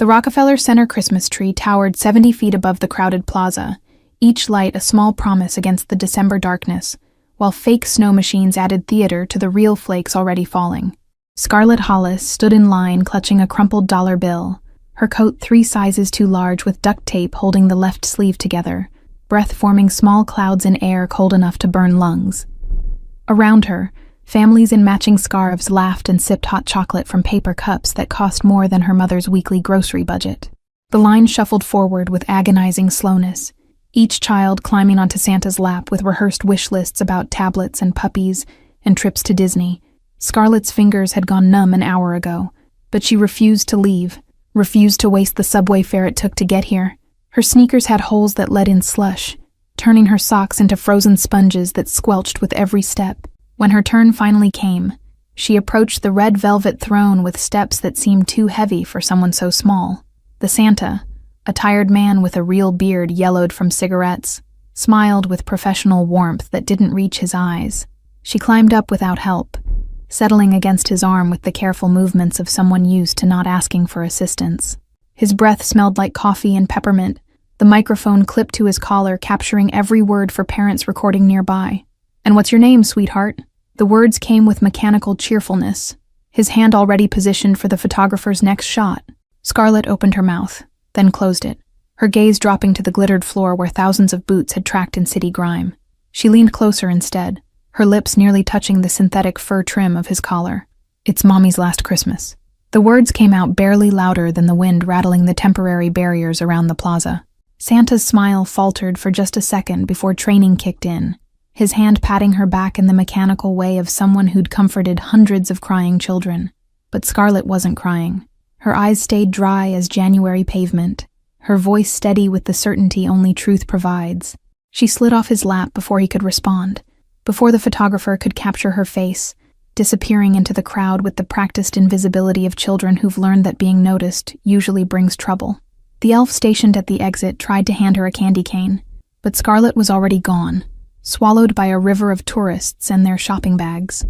The Rockefeller Center Christmas tree towered 70 feet above the crowded plaza, each light a small promise against the December darkness, while fake snow machines added theater to the real flakes already falling. Scarlett Hollis stood in line clutching a crumpled dollar bill, her coat 3 sizes too large with duct tape holding the left sleeve together, breath forming small clouds in air cold enough to burn lungs. Around her, families in matching scarves laughed and sipped hot chocolate from paper cups that cost more than her mother's weekly grocery budget. The line shuffled forward with agonizing slowness, each child climbing onto Santa's lap with rehearsed wish lists about tablets and puppies and trips to Disney. Scarlett's fingers had gone numb an hour ago, but she refused to leave, refused to waste the subway fare it took to get here. Her sneakers had holes that let in slush, turning her socks into frozen sponges that squelched with every step. When her turn finally came, she approached the red velvet throne with steps that seemed too heavy for someone so small. The Santa, a tired man with a real beard yellowed from cigarettes, smiled with professional warmth that didn't reach his eyes. She climbed up without help, settling against his arm with the careful movements of someone used to not asking for assistance. His breath smelled like coffee and peppermint, the microphone clipped to his collar capturing every word for parents recording nearby. "And what's your name, sweetheart?" The words came with mechanical cheerfulness, his hand already positioned for the photographer's next shot. Scarlett opened her mouth, then closed it, her gaze dropping to the glittered floor where thousands of boots had tracked in city grime. She leaned closer instead, her lips nearly touching the synthetic fur trim of his collar. "It's Mommy's last Christmas." The words came out barely louder than the wind rattling the temporary barriers around the plaza. Santa's smile faltered for just a second before training kicked in, his hand patting her back in the mechanical way of someone who'd comforted hundreds of crying children. But Scarlett wasn't crying. Her eyes stayed dry as January pavement, her voice steady with the certainty only truth provides. She slid off his lap before he could respond, before the photographer could capture her face, disappearing into the crowd with the practiced invisibility of children who've learned that being noticed usually brings trouble. The elf stationed at the exit tried to hand her a candy cane, but Scarlett was already gone, swallowed by a river of tourists and their shopping bags.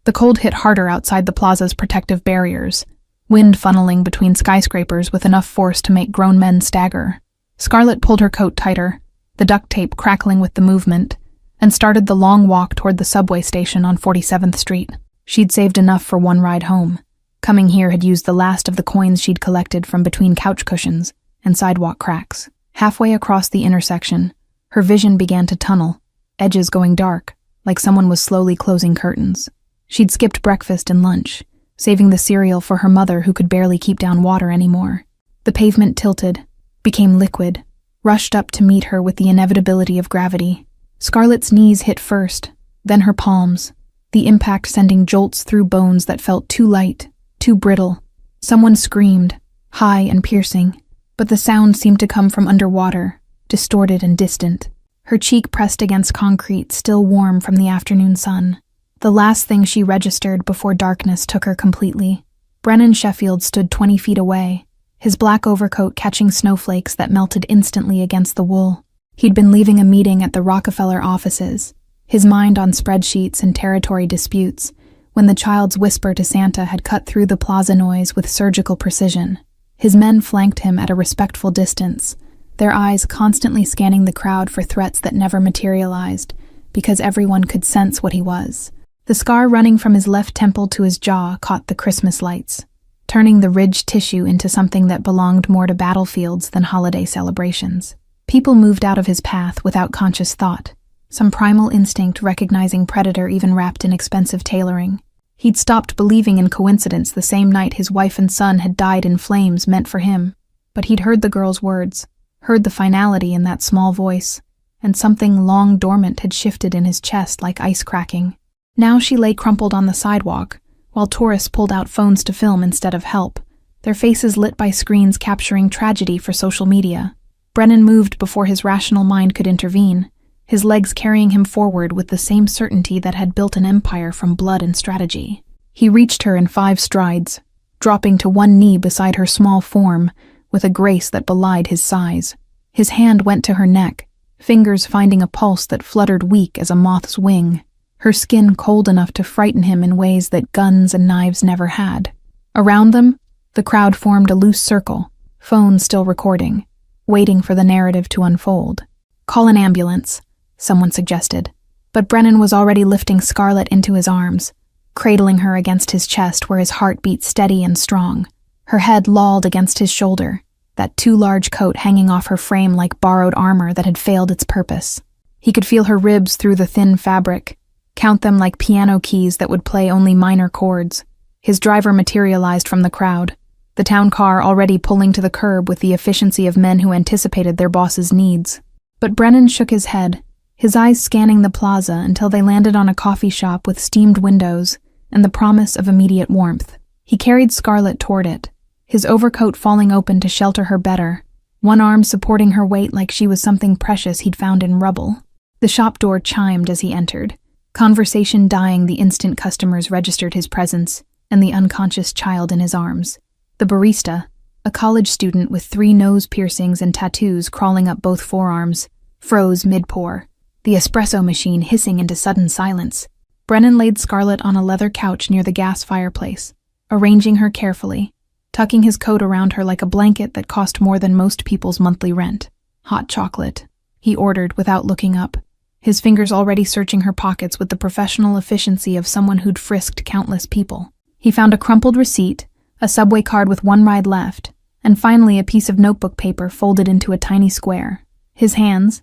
The cold hit harder outside the plaza's protective barriers, wind funneling between skyscrapers with enough force to make grown men stagger. Scarlett pulled her coat tighter, the duct tape crackling with the movement, and started the long walk toward the subway station on 47th Street. She'd saved enough for one ride home. Coming here had used the last of the coins she'd collected from between couch cushions and sidewalk cracks. Halfway across the intersection, her vision began to tunnel, edges going dark, like someone was slowly closing curtains. She'd skipped breakfast and lunch, saving the cereal for her mother who could barely keep down water anymore. The pavement tilted, became liquid, rushed up to meet her with the inevitability of gravity. Scarlett's knees hit first, then her palms, the impact sending jolts through bones that felt too light, too brittle. Someone screamed, high and piercing, but the sound seemed to come from underwater, distorted and distant. Her cheek pressed against concrete, still warm from the afternoon sun. The last thing she registered before darkness took her completely. Brennan Sheffield stood 20 feet away, his black overcoat catching snowflakes that melted instantly against the wool. He'd been leaving a meeting at the Rockefeller offices, his mind on spreadsheets and territory disputes, when the child's whisper to Santa had cut through the plaza noise with surgical precision. His men flanked him at a respectful distance, their eyes constantly scanning the crowd for threats that never materialized, because everyone could sense what he was. The scar running from his left temple to his jaw caught the Christmas lights, turning the ridged tissue into something that belonged more to battlefields than holiday celebrations. People moved out of his path without conscious thought, some primal instinct recognizing predator even wrapped in expensive tailoring. He'd stopped believing in coincidence the same night his wife and son had died in flames meant for him, but he'd heard the girl's words, heard the finality in that small voice, and something long dormant had shifted in his chest like ice cracking. Now she lay crumpled on the sidewalk, while tourists pulled out phones to film instead of help, their faces lit by screens capturing tragedy for social media. Brennan moved before his rational mind could intervene, his legs carrying him forward with the same certainty that had built an empire from blood and strategy. He reached her in 5 strides, dropping to one knee beside her small form with a grace that belied his size. His hand went to her neck, fingers finding a pulse that fluttered weak as a moth's wing, her skin cold enough to frighten him in ways that guns and knives never had. Around them, the crowd formed a loose circle, phone still recording, waiting for the narrative to unfold. "Call an ambulance," someone suggested. But Brennan was already lifting Scarlett into his arms, cradling her against his chest where his heart beat steady and strong. Her head lolled against his shoulder, that too large coat hanging off her frame like borrowed armor that had failed its purpose. He could feel her ribs through the thin fabric, count them like piano keys that would play only minor chords. His driver materialized from the crowd, the town car already pulling to the curb with the efficiency of men who anticipated their boss's needs. But Brennan shook his head, his eyes scanning the plaza until they landed on a coffee shop with steamed windows and the promise of immediate warmth. He carried Scarlett toward it, his overcoat falling open to shelter her better, one arm supporting her weight like she was something precious he'd found in rubble. The shop door chimed as he entered, conversation dying the instant customers registered his presence and the unconscious child in his arms. The barista, a college student with 3 nose piercings and tattoos crawling up both forearms, froze mid-pour, the espresso machine hissing into sudden silence. Brennan laid Scarlett on a leather couch near the gas fireplace, arranging her carefully, tucking his coat around her like a blanket that cost more than most people's monthly rent. "Hot chocolate," he ordered without looking up, his fingers already searching her pockets with the professional efficiency of someone who'd frisked countless people. He found a crumpled receipt, a subway card with 1 ride left, and finally a piece of notebook paper folded into a tiny square. His hands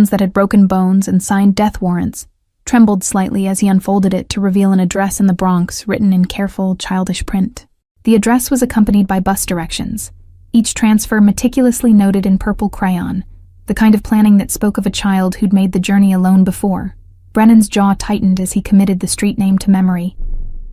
that had broken bones and signed death warrants, trembled slightly as he unfolded it to reveal an address in the Bronx written in careful, childish print. The address was accompanied by bus directions, each transfer meticulously noted in purple crayon, the kind of planning that spoke of a child who'd made the journey alone before. Brennan's jaw tightened as he committed the street name to memory,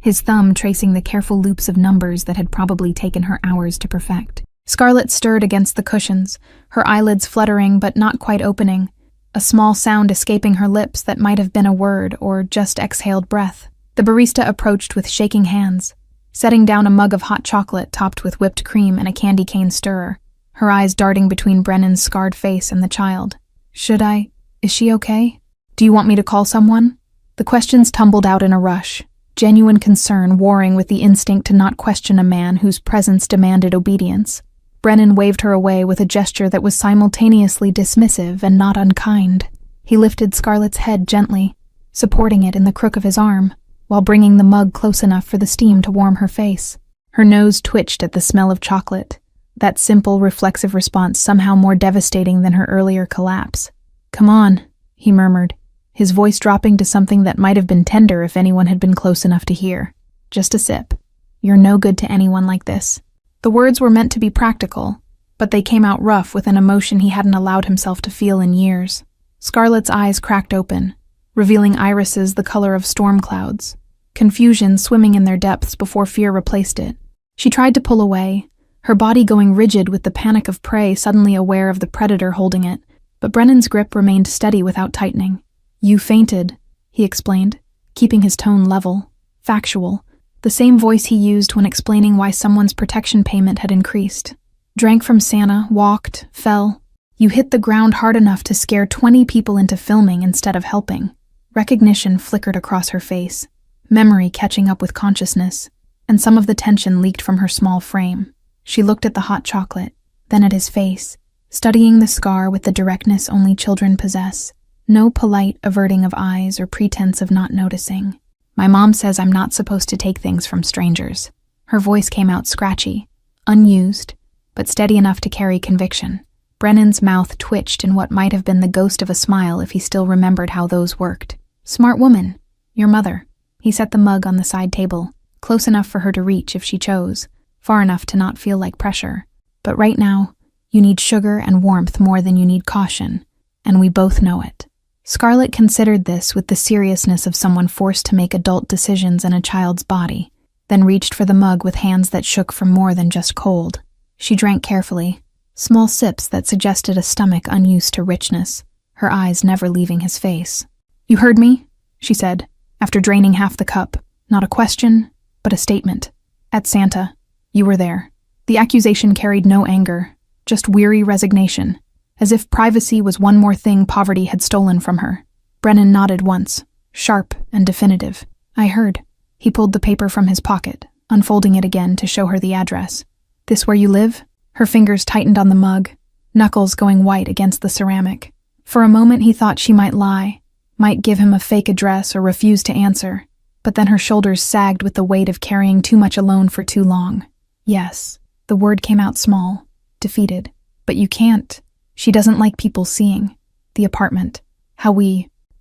his thumb tracing the careful loops of numbers that had probably taken her hours to perfect. Scarlett stirred against the cushions, her eyelids fluttering but not quite opening, a small sound escaping her lips that might have been a word or just exhaled breath. The barista approached with shaking hands, setting down a mug of hot chocolate topped with whipped cream and a candy cane stirrer, her eyes darting between Brennan's scarred face and the child. Is she okay? Do you want me to call someone?" The questions tumbled out in a rush, genuine concern warring with the instinct to not question a man whose presence demanded obedience. Brennan waved her away with a gesture that was simultaneously dismissive and not unkind. He lifted Scarlett's head gently, supporting it in the crook of his arm, while bringing the mug close enough for the steam to warm her face. Her nose twitched at the smell of chocolate, that simple, reflexive response somehow more devastating than her earlier collapse. "Come on," he murmured, his voice dropping to something that might have been tender if anyone had been close enough to hear. "Just a sip. You're no good to anyone like this." The words were meant to be practical, but they came out rough with an emotion he hadn't allowed himself to feel in years. Scarlett's eyes cracked open, revealing irises the color of storm clouds, confusion swimming in their depths before fear replaced it. She tried to pull away, her body going rigid with the panic of prey suddenly aware of the predator holding it, but Brennan's grip remained steady without tightening. "You fainted," he explained, keeping his tone level, factual, the same voice he used when explaining why someone's protection payment had increased. "Drank from Santa, walked, fell. You hit the ground hard enough to scare 20 people into filming instead of helping." Recognition flickered across her face, memory catching up with consciousness, and some of the tension leaked from her small frame. She looked at the hot chocolate, then at his face, studying the scar with the directness only children possess. No polite averting of eyes or pretense of not noticing. "My mom says I'm not supposed to take things from strangers." Her voice came out scratchy, unused, but steady enough to carry conviction. Brennan's mouth twitched in what might have been the ghost of a smile if he still remembered how those worked. "Smart woman. Your mother." He set the mug on the side table, close enough for her to reach if she chose, far enough to not feel like pressure. "But right now, you need sugar and warmth more than you need caution, and we both know it." Scarlett considered this with the seriousness of someone forced to make adult decisions in a child's body, then reached for the mug with hands that shook from more than just cold. She drank carefully, small sips that suggested a stomach unused to richness, her eyes never leaving his face. "You heard me?" she said, after draining half the cup. Not a question, but a statement. "At Santa, you were there." The accusation carried no anger, just weary resignation, as if privacy was one more thing poverty had stolen from her. Brennan nodded once, sharp and definitive. "I heard." He pulled the paper from his pocket, unfolding it again to show her the address. "This where you live?" Her fingers tightened on the mug, knuckles going white against the ceramic. For a moment he thought she might lie, might give him a fake address or refuse to answer, but then her shoulders sagged with the weight of carrying too much alone for too long. Yes, the word came out small, defeated. But you can't. She doesn't like people seeing. The apartment.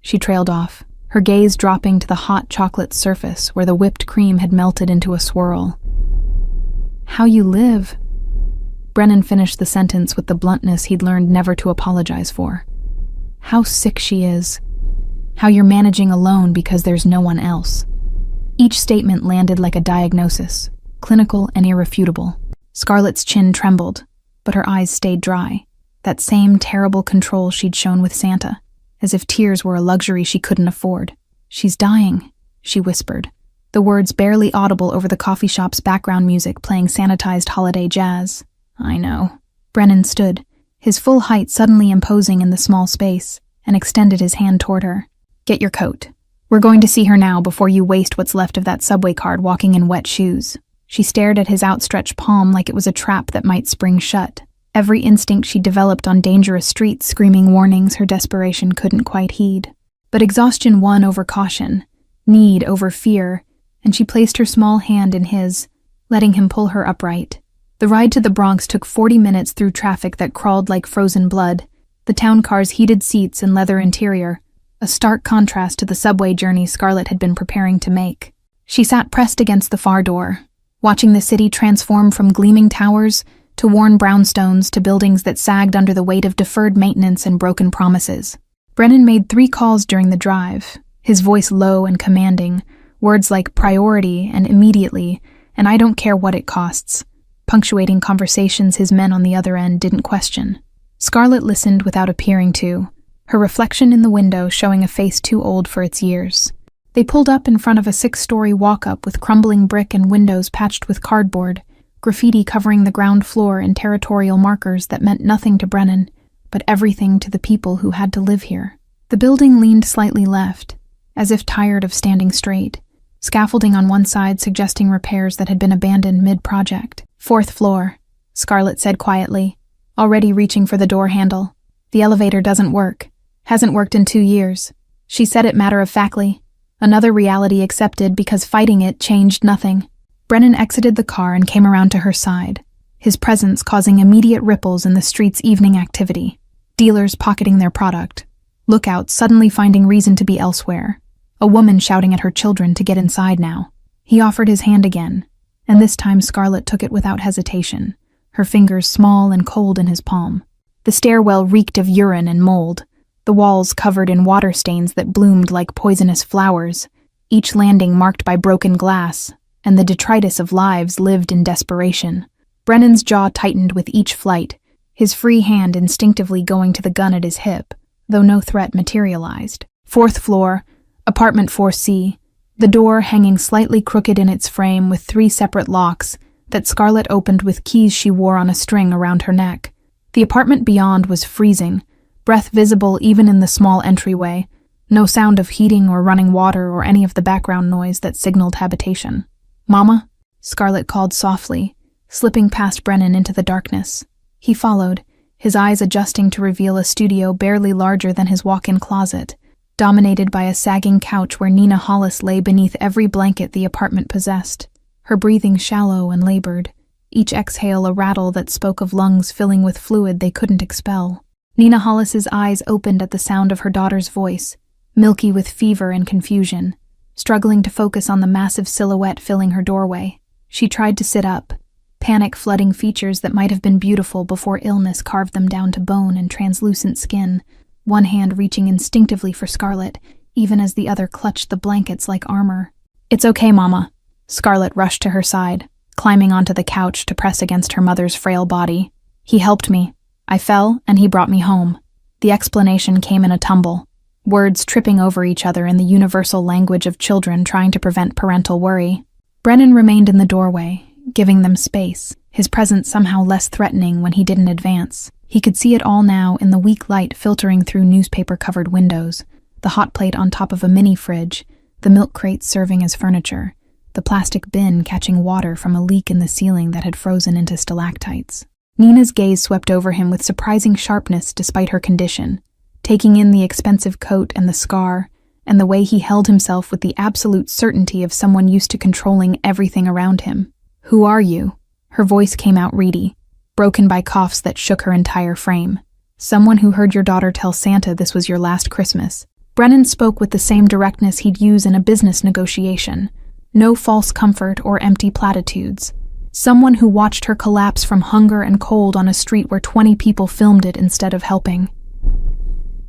She trailed off, her gaze dropping to the hot chocolate surface where the whipped cream had melted into a swirl. How you live. Brennan finished the sentence with the bluntness he'd learned never to apologize for. How sick she is. How you're managing alone because there's no one else. Each statement landed like a diagnosis, clinical and irrefutable. Scarlett's chin trembled, but her eyes stayed dry. That same terrible control she'd shown with Santa, as if tears were a luxury she couldn't afford. She's dying, she whispered, the words barely audible over the coffee shop's background music playing sanitized holiday jazz. I know. Brennan stood, his full height suddenly imposing in the small space, and extended his hand toward her. Get your coat. We're going to see her now before you waste what's left of that subway card walking in wet shoes. She stared at his outstretched palm like it was a trap that might spring shut. Every instinct she developed on dangerous streets screaming warnings her desperation couldn't quite heed. But exhaustion won over caution, need over fear, and she placed her small hand in his, letting him pull her upright. The ride to the Bronx took 40 minutes through traffic that crawled like frozen blood, the town car's heated seats and leather interior, a stark contrast to the subway journey Scarlett had been preparing to make. She sat pressed against the far door, watching the city transform from gleaming towers to worn brownstones to buildings that sagged under the weight of deferred maintenance and broken promises. Brennan made 3 calls during the drive, his voice low and commanding, words like priority and immediately, and I don't care what it costs, punctuating conversations his men on the other end didn't question. Scarlett listened without appearing to, her reflection in the window showing a face too old for its years. They pulled up in front of a 6-story walk-up with crumbling brick and windows patched with cardboard, graffiti covering the ground floor and territorial markers that meant nothing to Brennan, but everything to the people who had to live here. The building leaned slightly left, as if tired of standing straight, scaffolding on one side suggesting repairs that had been abandoned mid-project. 4th floor, Scarlett said quietly, already reaching for the door handle. The elevator doesn't work. Hasn't worked in 2 years. She said it matter-of-factly. Another reality accepted because fighting it changed nothing. Brennan exited the car and came around to her side, his presence causing immediate ripples in the street's evening activity. Dealers pocketing their product, lookouts suddenly finding reason to be elsewhere, a woman shouting at her children to get inside now. He offered his hand again, and this time Scarlett took it without hesitation, her fingers small and cold in his palm. The stairwell reeked of urine and mold, the walls covered in water stains that bloomed like poisonous flowers, each landing marked by broken glass, and the detritus of lives lived in desperation. Brennan's jaw tightened with each flight, his free hand instinctively going to the gun at his hip, though no threat materialized. 4th floor, apartment 4C, the door hanging slightly crooked in its frame with 3 separate locks that Scarlett opened with keys she wore on a string around her neck. The apartment beyond was freezing, breath visible even in the small entryway, no sound of heating or running water or any of the background noise that signaled habitation. "Mama?" Scarlett called softly, slipping past Brennan into the darkness. He followed, his eyes adjusting to reveal a studio barely larger than his walk-in closet, dominated by a sagging couch where Nina Hollis lay beneath every blanket the apartment possessed, her breathing shallow and labored, each exhale a rattle that spoke of lungs filling with fluid they couldn't expel. Nina Hollis's eyes opened at the sound of her daughter's voice, milky with fever and confusion, struggling to focus on the massive silhouette filling her doorway. She tried to sit up, panic flooding features that might have been beautiful before illness carved them down to bone and translucent skin, one hand reaching instinctively for Scarlett, even as the other clutched the blankets like armor. "It's okay, Mama." Scarlett rushed to her side, climbing onto the couch to press against her mother's frail body. "He helped me. I fell, and he brought me home." The explanation came in a tumble, words tripping over each other in the universal language of children trying to prevent parental worry. Brennan remained in the doorway, giving them space, his presence somehow less threatening when he didn't advance. He could see it all now in the weak light filtering through newspaper-covered windows, the hot plate on top of a mini-fridge, the milk crates serving as furniture, the plastic bin catching water from a leak in the ceiling that had frozen into stalactites. Nina's gaze swept over him with surprising sharpness despite her condition, taking in the expensive coat and the scar, and the way he held himself with the absolute certainty of someone used to controlling everything around him. "Who are you?" Her voice came out reedy, broken by coughs that shook her entire frame. "Someone who heard your daughter tell Santa this was your last Christmas." Brennan spoke with the same directness he'd use in a business negotiation. No false comfort or empty platitudes. Someone who watched her collapse from hunger and cold on a street where 20 people filmed it instead of helping.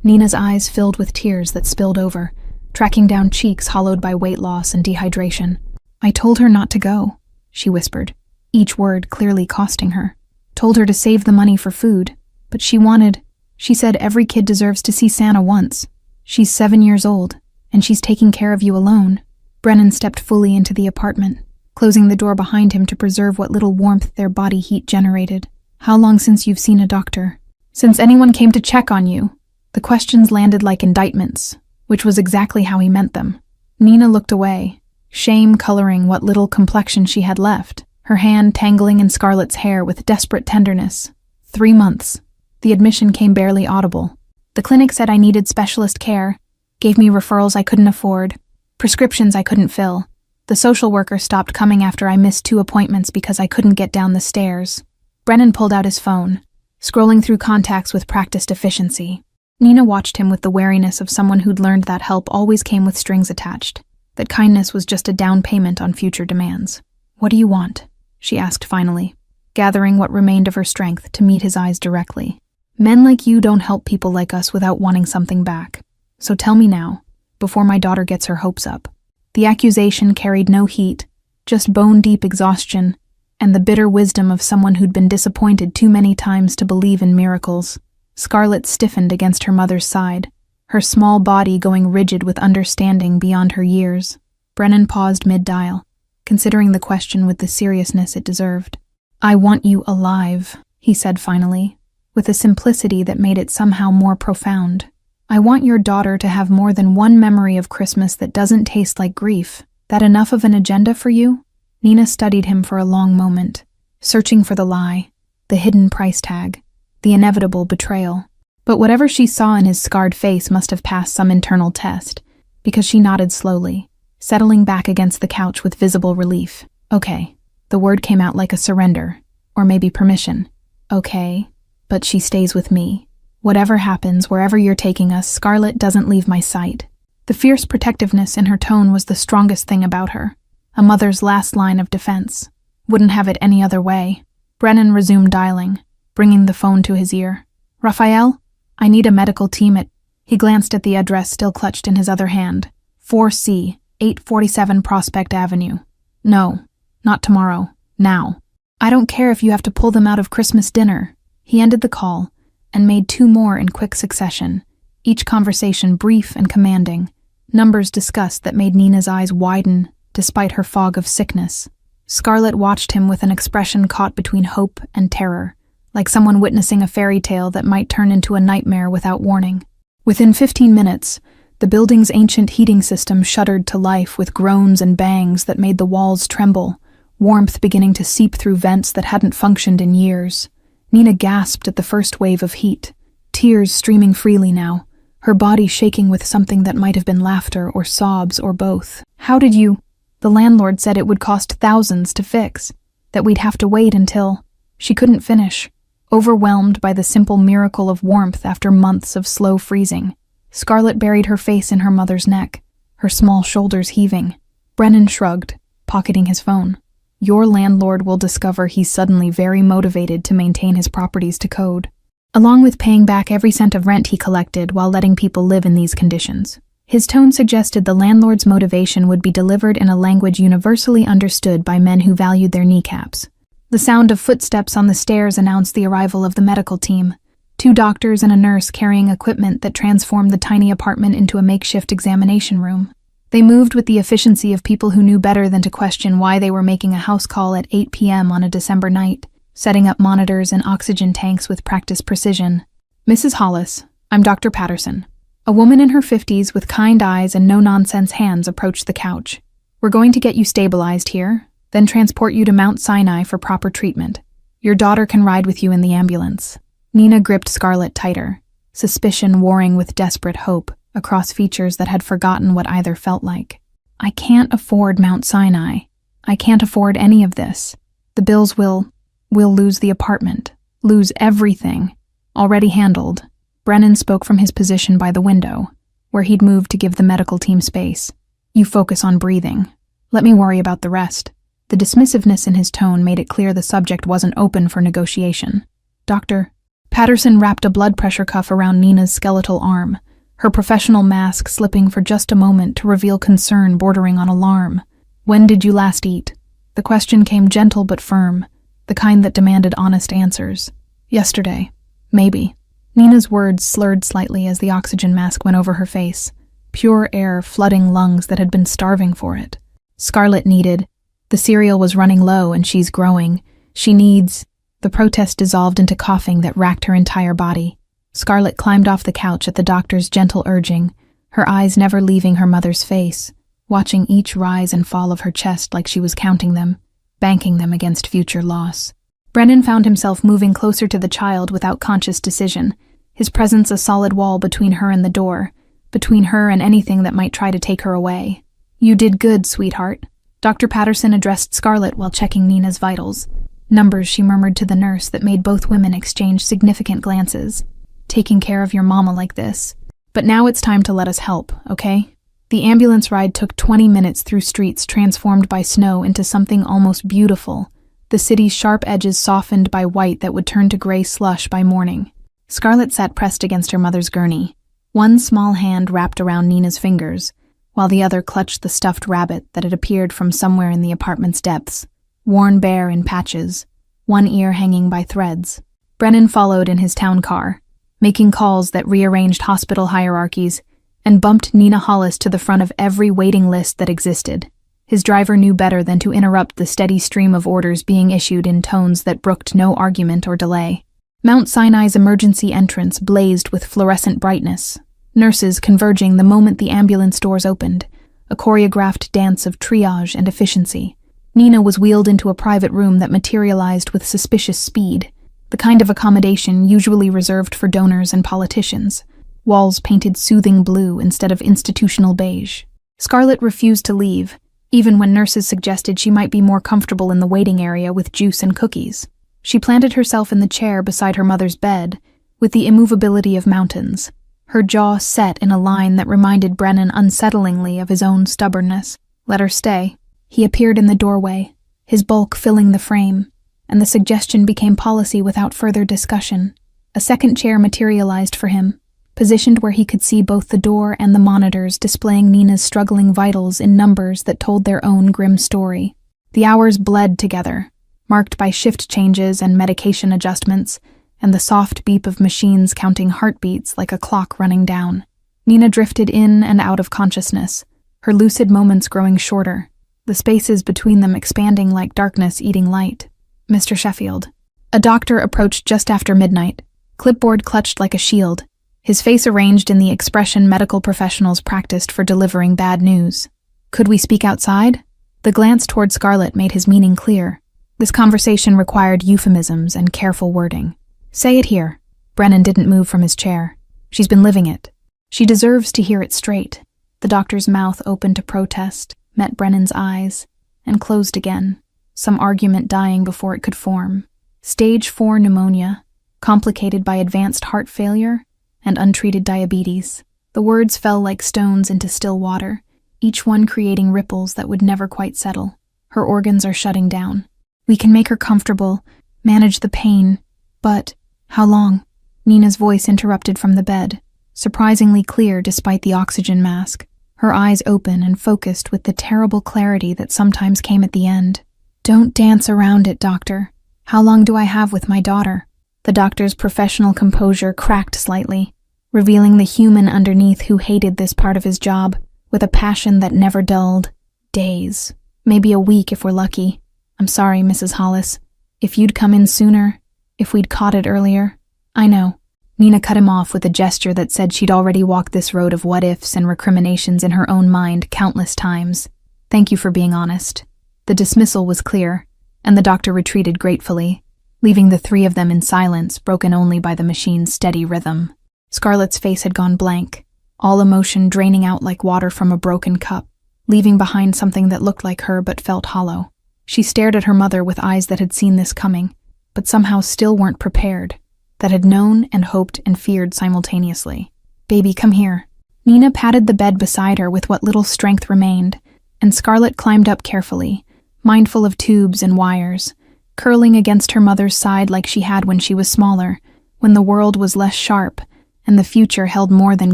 Nina's eyes filled with tears that spilled over, tracking down cheeks hollowed by weight loss and dehydration. "I told her not to go," she whispered, each word clearly costing her. "Told her to save the money for food, but she said every kid deserves to see Santa once. She's 7 years old, and she's taking care of you alone." Brennan stepped fully into the apartment, closing the door behind him to preserve what little warmth their body heat generated. "How long since you've seen a doctor?" "Since anyone came to check on you." The questions landed like indictments, which was exactly how he meant them. Nina looked away, shame coloring what little complexion she had left, her hand tangling in Scarlett's hair with desperate tenderness. 3 months. The admission came barely audible. "The clinic said I needed specialist care, gave me referrals I couldn't afford, prescriptions I couldn't fill. The social worker stopped coming after I missed 2 appointments because I couldn't get down the stairs." Brennan pulled out his phone, scrolling through contacts with practiced efficiency. Nina watched him with the wariness of someone who'd learned that help always came with strings attached, that kindness was just a down payment on future demands. "What do you want?" she asked finally, gathering what remained of her strength to meet his eyes directly. "Men like you don't help people like us without wanting something back. So tell me now, before my daughter gets her hopes up." The accusation carried no heat, just bone-deep exhaustion, and the bitter wisdom of someone who'd been disappointed too many times to believe in miracles. Scarlett stiffened against her mother's side, her small body going rigid with understanding beyond her years. Brennan paused mid-dial, considering the question with the seriousness it deserved. "I want you alive," he said finally, with a simplicity that made it somehow more profound. "I want your daughter to have more than one memory of Christmas that doesn't taste like grief. That enough of an agenda for you?" Nina studied him for a long moment, searching for the lie, the hidden price tag, the inevitable betrayal. But whatever she saw in his scarred face must have passed some internal test, because she nodded slowly, settling back against the couch with visible relief. "Okay." The word came out like a surrender, or maybe permission. "Okay. But she stays with me. Whatever happens, wherever you're taking us, Scarlett doesn't leave my sight." The fierce protectiveness in her tone was the strongest thing about her, a mother's last line of defense. Wouldn't have it any other way. Brennan resumed dialing, bringing the phone to his ear. "Raphael? I need a medical team at..." He glanced at the address still clutched in his other hand. 4C, 847 Prospect Avenue. "No, not tomorrow. Now." "I don't care if you have to pull them out of Christmas dinner." He ended the call, and made 2 more in quick succession, each conversation brief and commanding, numbers discussed that made Nina's eyes widen despite her fog of sickness. Scarlett watched him with an expression caught between hope and terror, like someone witnessing a fairy tale that might turn into a nightmare without warning. Within 15 minutes, the building's ancient heating system shuddered to life with groans and bangs that made the walls tremble, warmth beginning to seep through vents that hadn't functioned in years. Nina gasped at the first wave of heat, tears streaming freely now, her body shaking with something that might have been laughter or sobs or both. "How did you..." "The landlord said it would cost thousands to fix, that we'd have to wait until..." She couldn't finish, overwhelmed by the simple miracle of warmth after months of slow freezing. Scarlett buried her face in her mother's neck, her small shoulders heaving. Brennan shrugged, pocketing his phone. "Your landlord will discover he's suddenly very motivated to maintain his properties to code, along with paying back every cent of rent he collected while letting people live in these conditions." His tone suggested the landlord's motivation would be delivered in a language universally understood by men who valued their kneecaps. The sound of footsteps on the stairs announced the arrival of the medical team, 2 doctors and a nurse carrying equipment that transformed the tiny apartment into a makeshift examination room. They moved with the efficiency of people who knew better than to question why they were making a house call at 8 p.m. on a December night, setting up monitors and oxygen tanks with practiced precision. "Mrs. Hollis, I'm Dr. Patterson." A woman in her 50s with kind eyes and no-nonsense hands approached the couch. "We're going to get you stabilized here, then transport you to Mount Sinai for proper treatment. Your daughter can ride with you in the ambulance. Nina gripped Scarlett tighter, suspicion warring with desperate hope across features that had forgotten what either felt like. I can't afford Mount Sinai. I can't afford any of this. The bills we'll lose the apartment, lose everything. Already handled. Brennan spoke from his position by the window, where he'd moved to give the medical team space. You focus on breathing. Let me worry about the rest. The dismissiveness in his tone made it clear the subject wasn't open for negotiation. Doctor. Patterson wrapped a blood pressure cuff around Nina's skeletal arm, her professional mask slipping for just a moment to reveal concern bordering on alarm. When did you last eat? The question came gentle but firm, the kind that demanded honest answers. Yesterday. Maybe. Nina's words slurred slightly as the oxygen mask went over her face, pure air flooding lungs that had been starving for it. Scarlett needed. The cereal was running low and she's growing. She needs. The protest dissolved into coughing that racked her entire body. Scarlett climbed off the couch at the doctor's gentle urging, her eyes never leaving her mother's face, watching each rise and fall of her chest like she was counting them, banking them against future loss. Brennan found himself moving closer to the child without conscious decision, his presence a solid wall between her and the door, between her and anything that might try to take her away. You did good, sweetheart. Dr. Patterson addressed Scarlett while checking Nina's vitals. Numbers, she murmured to the nurse that made both women exchange significant glances. Taking care of your mama like this. But now it's time to let us help, okay? The ambulance ride took 20 minutes through streets transformed by snow into something almost beautiful, the city's sharp edges softened by white that would turn to gray slush by morning. Scarlett sat pressed against her mother's gurney, one small hand wrapped around Nina's fingers, while the other clutched the stuffed rabbit that had appeared from somewhere in the apartment's depths, worn bare in patches, one ear hanging by threads. Brennan followed in his town car, making calls that rearranged hospital hierarchies and bumped Nina Hollis to the front of every waiting list that existed. His driver knew better than to interrupt the steady stream of orders being issued in tones that brooked no argument or delay. Mount Sinai's emergency entrance blazed with fluorescent brightness, nurses converging the moment the ambulance doors opened, a choreographed dance of triage and efficiency. Nina was wheeled into a private room that materialized with suspicious speed, the kind of accommodation usually reserved for donors and politicians, walls painted soothing blue instead of institutional beige. Scarlett refused to leave, even when nurses suggested she might be more comfortable in the waiting area with juice and cookies. She planted herself in the chair beside her mother's bed, with the immovability of mountains, her jaw set in a line that reminded Brennan unsettlingly of his own stubbornness. Let her stay. He appeared in the doorway, his bulk filling the frame, and the suggestion became policy without further discussion. A second chair materialized for him, positioned where he could see both the door and the monitors displaying Nina's struggling vitals in numbers that told their own grim story. The hours bled together, marked by shift changes and medication adjustments, and the soft beep of machines counting heartbeats like a clock running down. Nina drifted in and out of consciousness, her lucid moments growing shorter, the spaces between them expanding like darkness eating light. Mr. Sheffield. A doctor approached just after midnight, clipboard clutched like a shield, his face arranged in the expression medical professionals practiced for delivering bad news. Could we speak outside? The glance toward Scarlett made his meaning clear. This conversation required euphemisms and careful wording. Say it here. Brennan didn't move from his chair. She's been living it. She deserves to hear it straight. The doctor's mouth opened to protest, met Brennan's eyes, and closed again, some argument dying before it could form. Stage 4 pneumonia, complicated by advanced heart failure and untreated diabetes. The words fell like stones into still water, each one creating ripples that would never quite settle. Her organs are shutting down. We can make her comfortable, manage the pain, but how long? Nina's voice interrupted from the bed, surprisingly clear despite the oxygen mask, her eyes open and focused with the terrible clarity that sometimes came at the end. Don't dance around it, doctor. How long do I have with my daughter? The doctor's professional composure cracked slightly, revealing the human underneath who hated this part of his job with a passion that never dulled. Days. Maybe a week if we're lucky. I'm sorry, Mrs. Hollis. If you'd come in sooner, if we'd caught it earlier. I know. Nina cut him off with a gesture that said she'd already walked this road of what-ifs and recriminations in her own mind countless times. Thank you for being honest. The dismissal was clear, and the doctor retreated gratefully, leaving the three of them in silence, broken only by the machine's steady rhythm. Scarlett's face had gone blank, all emotion draining out like water from a broken cup, leaving behind something that looked like her but felt hollow. She stared at her mother with eyes that had seen this coming, but somehow still weren't prepared, that had known and hoped and feared simultaneously. "Baby, come here." Nina patted the bed beside her with what little strength remained, and Scarlett climbed up carefully, mindful of tubes and wires, curling against her mother's side like she had when she was smaller, when the world was less sharp and the future held more than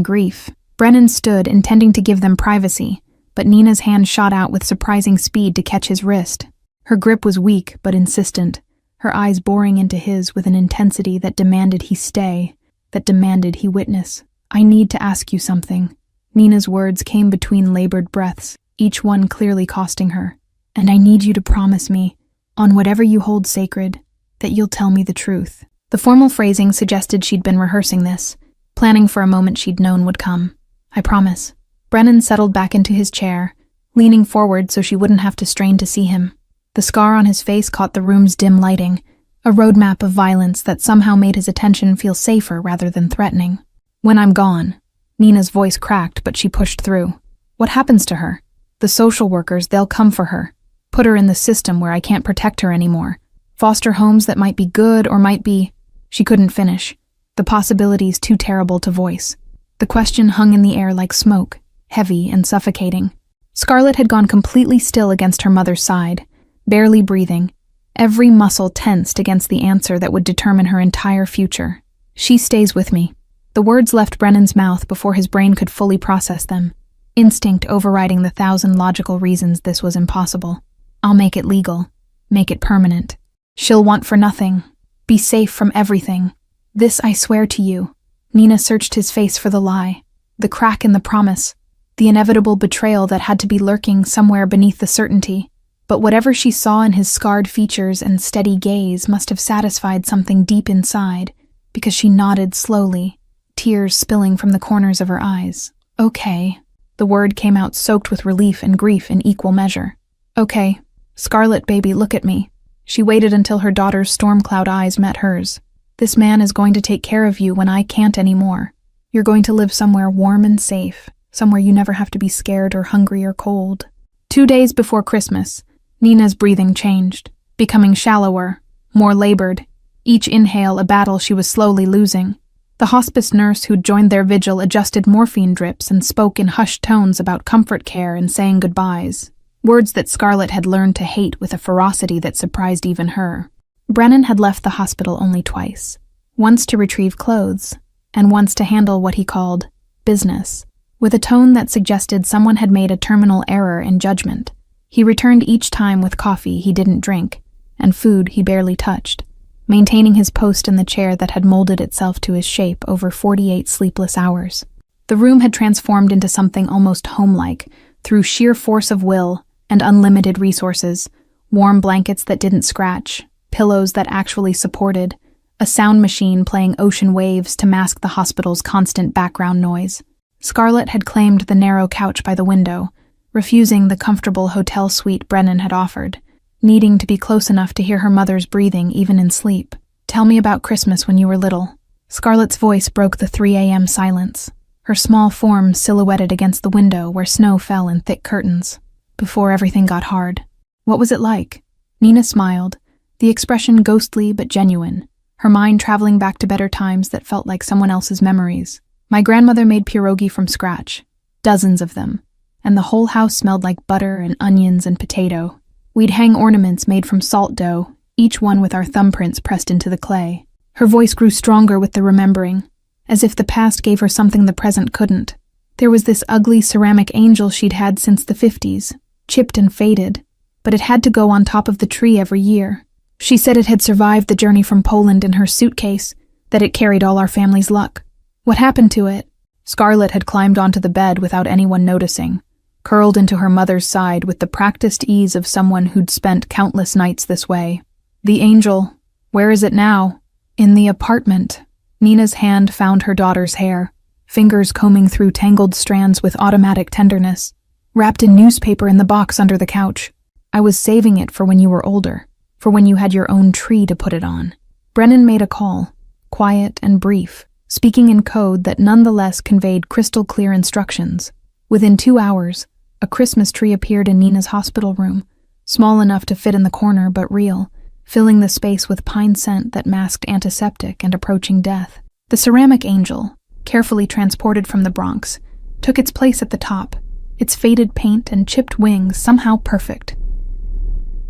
grief. Brennan stood, intending to give them privacy, but Nina's hand shot out with surprising speed to catch his wrist. Her grip was weak but insistent, her eyes boring into his with an intensity that demanded he stay, that demanded he witness. "I need to ask you something." Nina's words came between labored breaths, each one clearly costing her. "And I need you to promise me, on whatever you hold sacred, that you'll tell me the truth." The formal phrasing suggested she'd been rehearsing this, planning for a moment she'd known would come. "I promise." Brennan settled back into his chair, leaning forward so she wouldn't have to strain to see him. The scar on his face caught the room's dim lighting, a roadmap of violence that somehow made his attention feel safer rather than threatening. "When I'm gone." Nina's voice cracked, but she pushed through. "What happens to her? The social workers, they'll come for her. Put her in the system where I can't protect her anymore. Foster homes that might be good or might be—" She couldn't finish. The possibilities too terrible to voice. The question hung in the air like smoke, heavy and suffocating. Scarlett had gone completely still against her mother's side, barely breathing, every muscle tensed against the answer that would determine her entire future. "She stays with me." The words left Brennan's mouth before his brain could fully process them, instinct overriding the 1,000 logical reasons this was impossible. "I'll make it legal, make it permanent. She'll want for nothing, be safe from everything. This I swear to you." Nina searched his face for the lie, the crack in the promise, the inevitable betrayal that had to be lurking somewhere beneath the certainty. But whatever she saw in his scarred features and steady gaze must have satisfied something deep inside, because she nodded slowly, tears spilling from the corners of her eyes. "Okay." The word came out soaked with relief and grief in equal measure. "Okay. Scarlett, baby, look at me." She waited until her daughter's storm-cloud eyes met hers. "This man is going to take care of you when I can't anymore. You're going to live somewhere warm and safe, somewhere you never have to be scared or hungry or cold." 2 days before Christmas, Nina's breathing changed, becoming shallower, more labored, each inhale a battle she was slowly losing. The hospice nurse who'd joined their vigil adjusted morphine drips and spoke in hushed tones about comfort care and saying goodbyes, words that Scarlett had learned to hate with a ferocity that surprised even her. Brennan had left the hospital only twice, once to retrieve clothes, and once to handle what he called business, with a tone that suggested someone had made a terminal error in judgment. He returned each time with coffee he didn't drink, and food he barely touched, maintaining his post in the chair that had molded itself to his shape over 48 sleepless hours. The room had transformed into something almost home-like, through sheer force of will and unlimited resources, warm blankets that didn't scratch, pillows that actually supported, a sound machine playing ocean waves to mask the hospital's constant background noise. Scarlett had claimed the narrow couch by the window, refusing the comfortable hotel suite Brennan had offered, needing to be close enough to hear her mother's breathing even in sleep. "Tell me about Christmas when you were little." Scarlett's voice broke the 3 a.m. silence, her small form silhouetted against the window where snow fell in thick curtains. "Before everything got hard. What was it like?" Nina smiled, the expression ghostly but genuine, her mind traveling back to better times that felt like someone else's memories. "My grandmother made pierogi from scratch, dozens of them, and the whole house smelled like butter and onions and potato. We'd hang ornaments made from salt dough, each one with our thumbprints pressed into the clay." Her voice grew stronger with the remembering, as if the past gave her something the present couldn't. There was this ugly ceramic angel she'd had since the 50s, chipped and faded, but it had to go on top of the tree every year. She said it had survived the journey from Poland in her suitcase, that it carried all our family's luck. What happened to it? Scarlett had climbed onto the bed without anyone noticing, curled into her mother's side with the practiced ease of someone who'd spent countless nights this way. "The angel, where is it now?" "In the apartment." Nina's hand found her daughter's hair, fingers combing through tangled strands with automatic tenderness. "Wrapped in newspaper in the box under the couch. I was saving it for when you were older, for when you had your own tree to put it on." Brennan made a call, quiet and brief, speaking in code that nonetheless conveyed crystal-clear instructions. Within 2 hours, a Christmas tree appeared in Nina's hospital room, small enough to fit in the corner but real, filling the space with pine scent that masked antiseptic and approaching death. The ceramic angel, carefully transported from the Bronx, took its place at the top, its faded paint and chipped wings somehow perfect.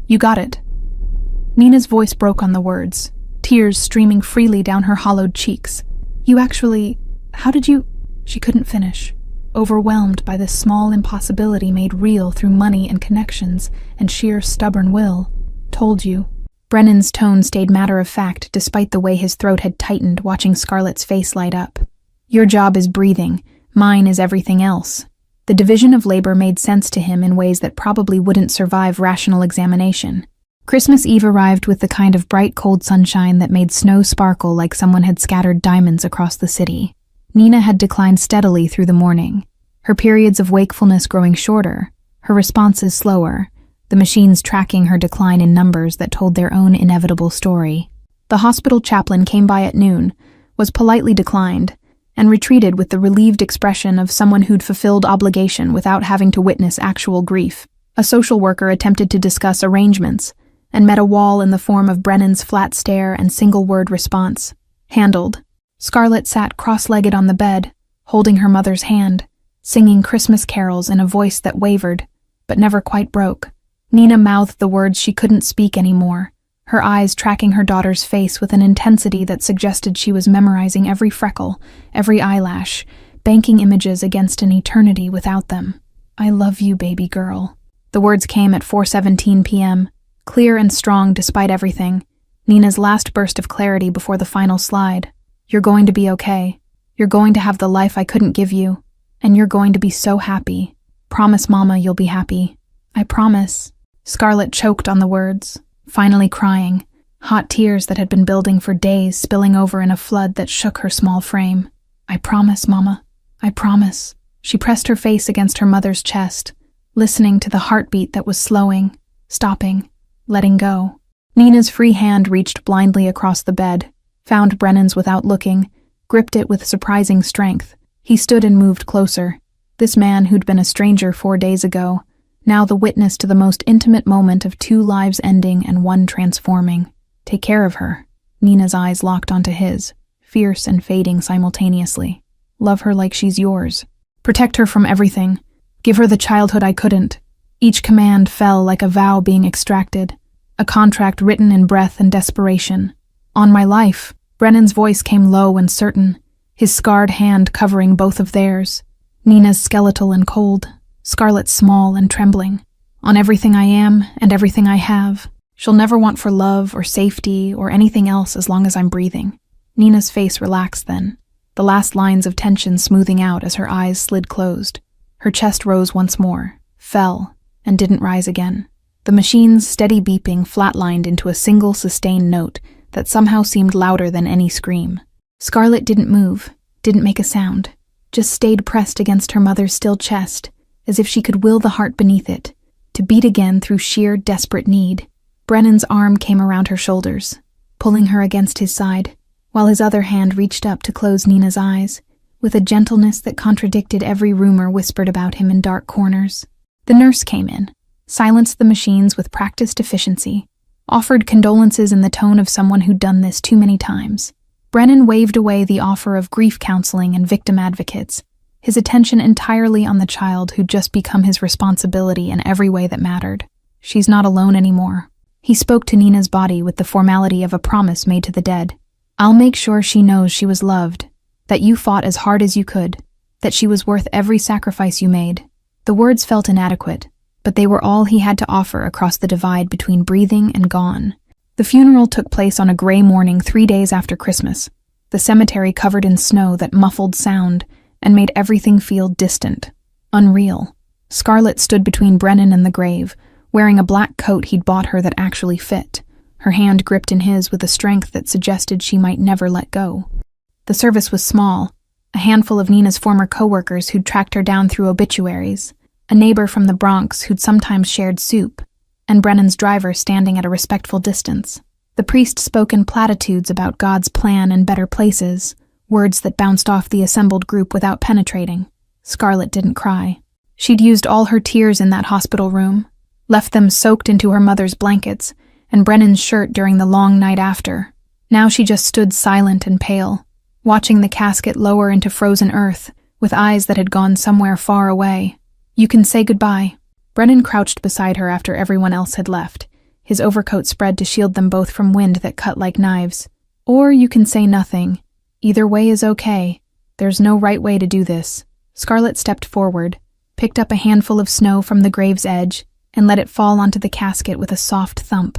"You got it." Nina's voice broke on the words, tears streaming freely down her hollowed cheeks. "You actually... how did you..." She couldn't finish, overwhelmed by this small impossibility made real through money and connections and sheer stubborn will. "Told you." Brennan's tone stayed matter-of-fact despite the way his throat had tightened watching Scarlett's face light up. "Your job is breathing, mine is everything else." The division of labor made sense to him in ways that probably wouldn't survive rational examination. Christmas Eve arrived with the kind of bright, cold sunshine that made snow sparkle like someone had scattered diamonds across the city. Nina had declined steadily through the morning, her periods of wakefulness growing shorter, her responses slower, the machines tracking her decline in numbers that told their own inevitable story. The hospital chaplain came by at noon, was politely declined, and retreated with the relieved expression of someone who'd fulfilled obligation without having to witness actual grief. A social worker attempted to discuss arrangements, and met a wall in the form of Brennan's flat stare and single-word response. "Handled." Scarlett sat cross-legged on the bed, holding her mother's hand, singing Christmas carols in a voice that wavered, but never quite broke. Nina mouthed the words she couldn't speak anymore, her eyes tracking her daughter's face with an intensity that suggested she was memorizing every freckle, every eyelash, banking images against an eternity without them. "I love you, baby girl." The words came at 4:17 p.m., clear and strong despite everything, Nina's last burst of clarity before the final slide. "You're going to be okay. You're going to have the life I couldn't give you, and you're going to be so happy. Promise Mama you'll be happy." "I promise." Scarlett choked on the words, finally crying, hot tears that had been building for days spilling over in a flood that shook her small frame. "I promise, Mama. I promise." She pressed her face against her mother's chest, listening to the heartbeat that was slowing, stopping, letting go. Nina's free hand reached blindly across the bed, found Brennan's without looking, gripped it with surprising strength. He stood and moved closer. This man who'd been a stranger 4 days ago, now the witness to the most intimate moment of 2 lives ending and 1 transforming. "Take care of her." Nina's eyes locked onto his, fierce and fading simultaneously. "Love her like she's yours. Protect her from everything. Give her the childhood I couldn't." Each command fell like a vow being extracted, a contract written in breath and desperation. "On my life." Brennan's voice came low and certain, his scarred hand covering both of theirs. Nina's skeletal and cold, Scarlett's small and trembling. "On everything I am and everything I have. She'll never want for love or safety or anything else as long as I'm breathing." Nina's face relaxed then, the last lines of tension smoothing out as her eyes slid closed. Her chest rose once more, fell, and didn't rise again. The machine's steady beeping flatlined into a single sustained note that somehow seemed louder than any scream. Scarlett didn't move, didn't make a sound, just stayed pressed against her mother's still chest, as if she could will the heart beneath it, to beat again through sheer desperate need. Brennan's arm came around her shoulders, pulling her against his side, while his other hand reached up to close Nina's eyes, with a gentleness that contradicted every rumor whispered about him in dark corners. The nurse came in, silenced the machines with practiced efficiency, offered condolences in the tone of someone who'd done this too many times. Brennan waved away the offer of grief counseling and victim advocates, his attention entirely on the child who'd just become his responsibility in every way that mattered. "She's not alone anymore." He spoke to Nina's body with the formality of a promise made to the dead. "I'll make sure she knows she was loved, that you fought as hard as you could, that she was worth every sacrifice you made." The words felt inadequate, but they were all he had to offer across the divide between breathing and gone. The funeral took place on a gray morning 3 days after Christmas, the cemetery covered in snow that muffled sound and made everything feel distant, unreal. Scarlett stood between Brennan and the grave, wearing a black coat he'd bought her that actually fit, her hand gripped in his with a strength that suggested she might never let go. The service was small, a handful of Nina's former co-workers who'd tracked her down through obituaries, a neighbor from the Bronx who'd sometimes shared soup, and Brennan's driver standing at a respectful distance. The priest spoke in platitudes about God's plan and better places, words that bounced off the assembled group without penetrating. Scarlett didn't cry. She'd used all her tears in that hospital room, left them soaked into her mother's blankets and Brennan's shirt during the long night after. Now she just stood silent and pale, watching the casket lower into frozen earth, with eyes that had gone somewhere far away. "You can say goodbye." Brennan crouched beside her after everyone else had left, his overcoat spread to shield them both from wind that cut like knives. "Or you can say nothing. Either way is okay. There's no right way to do this." Scarlett stepped forward, picked up a handful of snow from the grave's edge, and let it fall onto the casket with a soft thump.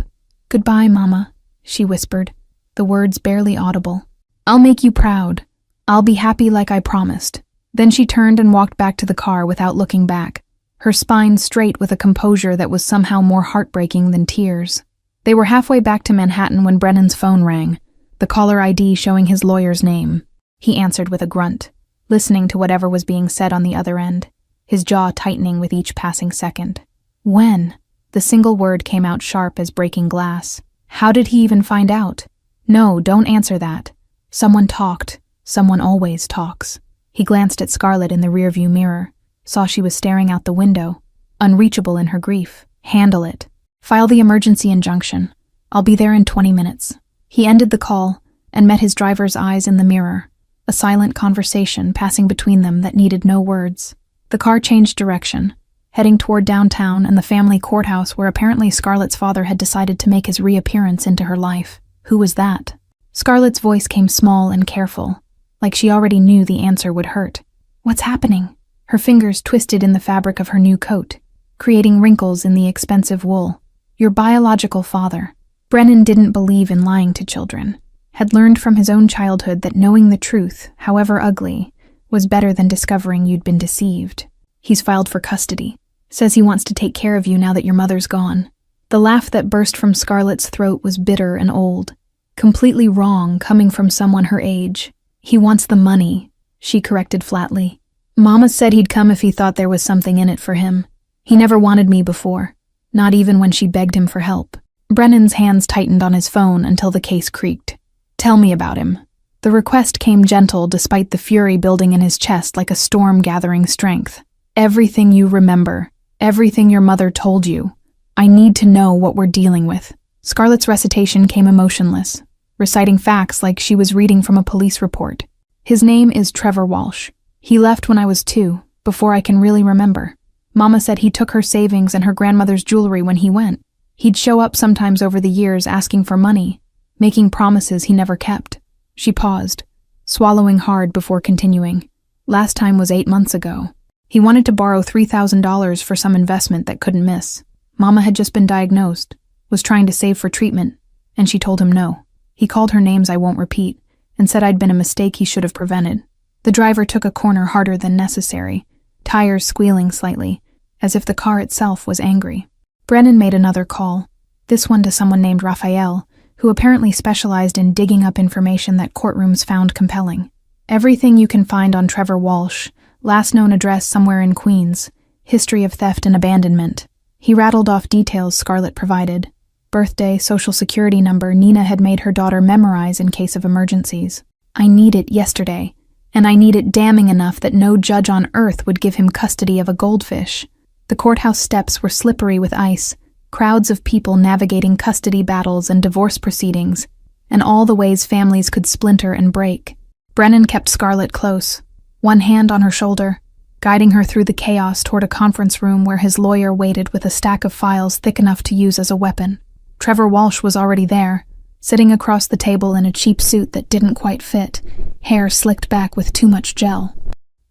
"Goodbye, Mama," she whispered, the words barely audible. "I'll make you proud. I'll be happy like I promised." Then she turned and walked back to the car without looking back, her spine straight with a composure that was somehow more heartbreaking than tears. They were halfway back to Manhattan when Brennan's phone rang, the caller ID showing his lawyer's name. He answered with a grunt, listening to whatever was being said on the other end, his jaw tightening with each passing second. "When?" The single word came out sharp as breaking glass. How did he even find out? "No, don't answer that. Someone talked. Someone always talks." He glanced at Scarlett in the rearview mirror, saw she was staring out the window, unreachable in her grief. "Handle it. File the emergency injunction. I'll be there in 20 minutes. He ended the call and met his driver's eyes in the mirror, a silent conversation passing between them that needed no words. The car changed direction, heading toward downtown and the family courthouse where apparently Scarlett's father had decided to make his reappearance into her life. Who was that? Scarlett's voice came small and careful, like she already knew the answer would hurt. "What's happening?" Her fingers twisted in the fabric of her new coat, creating wrinkles in the expensive wool. "Your biological father." Brennan didn't believe in lying to children, had learned from his own childhood that knowing the truth, however ugly, was better than discovering you'd been deceived. "He's filed for custody. Says he wants to take care of you now that your mother's gone." The laugh that burst from Scarlett's throat was bitter and old, completely wrong coming from someone her age. "He wants the money," she corrected flatly. "Mama said he'd come if he thought there was something in it for him. He never wanted me before, not even when she begged him for help." Brennan's hands tightened on his phone until the case creaked. "Tell me about him." The request came gentle despite the fury building in his chest like a storm gathering strength. "Everything you remember, everything your mother told you. I need to know what we're dealing with." Scarlett's recitation came emotionless, reciting facts like she was reading from a police report. "His name is Trevor Walsh. He left when I was 2, before I can really remember. Mama said he took her savings and her grandmother's jewelry when he went. He'd show up sometimes over the years asking for money, making promises he never kept." She paused, swallowing hard before continuing. "Last time was 8 months ago. He wanted to borrow $3,000 for some investment that couldn't miss. Mama had just been diagnosed, was trying to save for treatment, and she told him no. He called her names I won't repeat, and said I'd been a mistake he should have prevented." The driver took a corner harder than necessary, tires squealing slightly, as if the car itself was angry. Brennan made another call, this one to someone named Raphael, who apparently specialized in digging up information that courtrooms found compelling. "Everything you can find on Trevor Walsh, last known address somewhere in Queens, history of theft and abandonment." He rattled off details Scarlett provided. Birthday, social security number Nina had made her daughter memorize in case of emergencies. "I need it yesterday, and I need it damning enough that no judge on earth would give him custody of a goldfish." The courthouse steps were slippery with ice, crowds of people navigating custody battles and divorce proceedings, and all the ways families could splinter and break. Brennan kept Scarlett close, one hand on her shoulder, guiding her through the chaos toward a conference room where his lawyer waited with a stack of files thick enough to use as a weapon. Trevor Walsh was already there, sitting across the table in a cheap suit that didn't quite fit, hair slicked back with too much gel.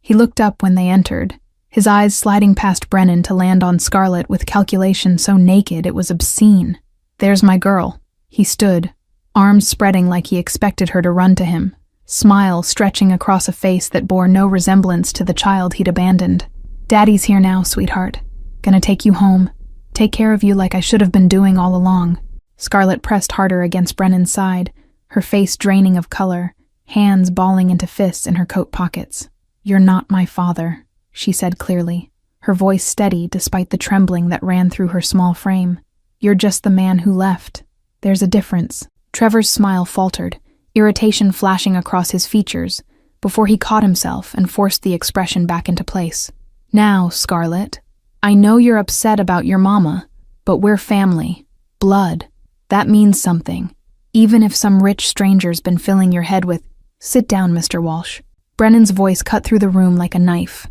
He looked up when they entered, his eyes sliding past Brennan to land on Scarlett with calculation so naked it was obscene. "There's my girl." He stood, arms spreading like he expected her to run to him, smile stretching across a face that bore no resemblance to the child he'd abandoned. "Daddy's here now, sweetheart. Gonna take you home. Take care of you like I should have been doing all along." Scarlett pressed harder against Brennan's side, her face draining of color, hands balling into fists in her coat pockets. "You're not my father," she said clearly, her voice steady despite the trembling that ran through her small frame. "You're just the man who left. There's a difference." Trevor's smile faltered, irritation flashing across his features, before he caught himself and forced the expression back into place. Now, Scarlett, I know you're upset about your mama, but we're family. Blood. That means something. Even if some rich stranger's been filling your head with, "Sit down, Mr. Walsh." Brennan's voice cut through the room like a knife.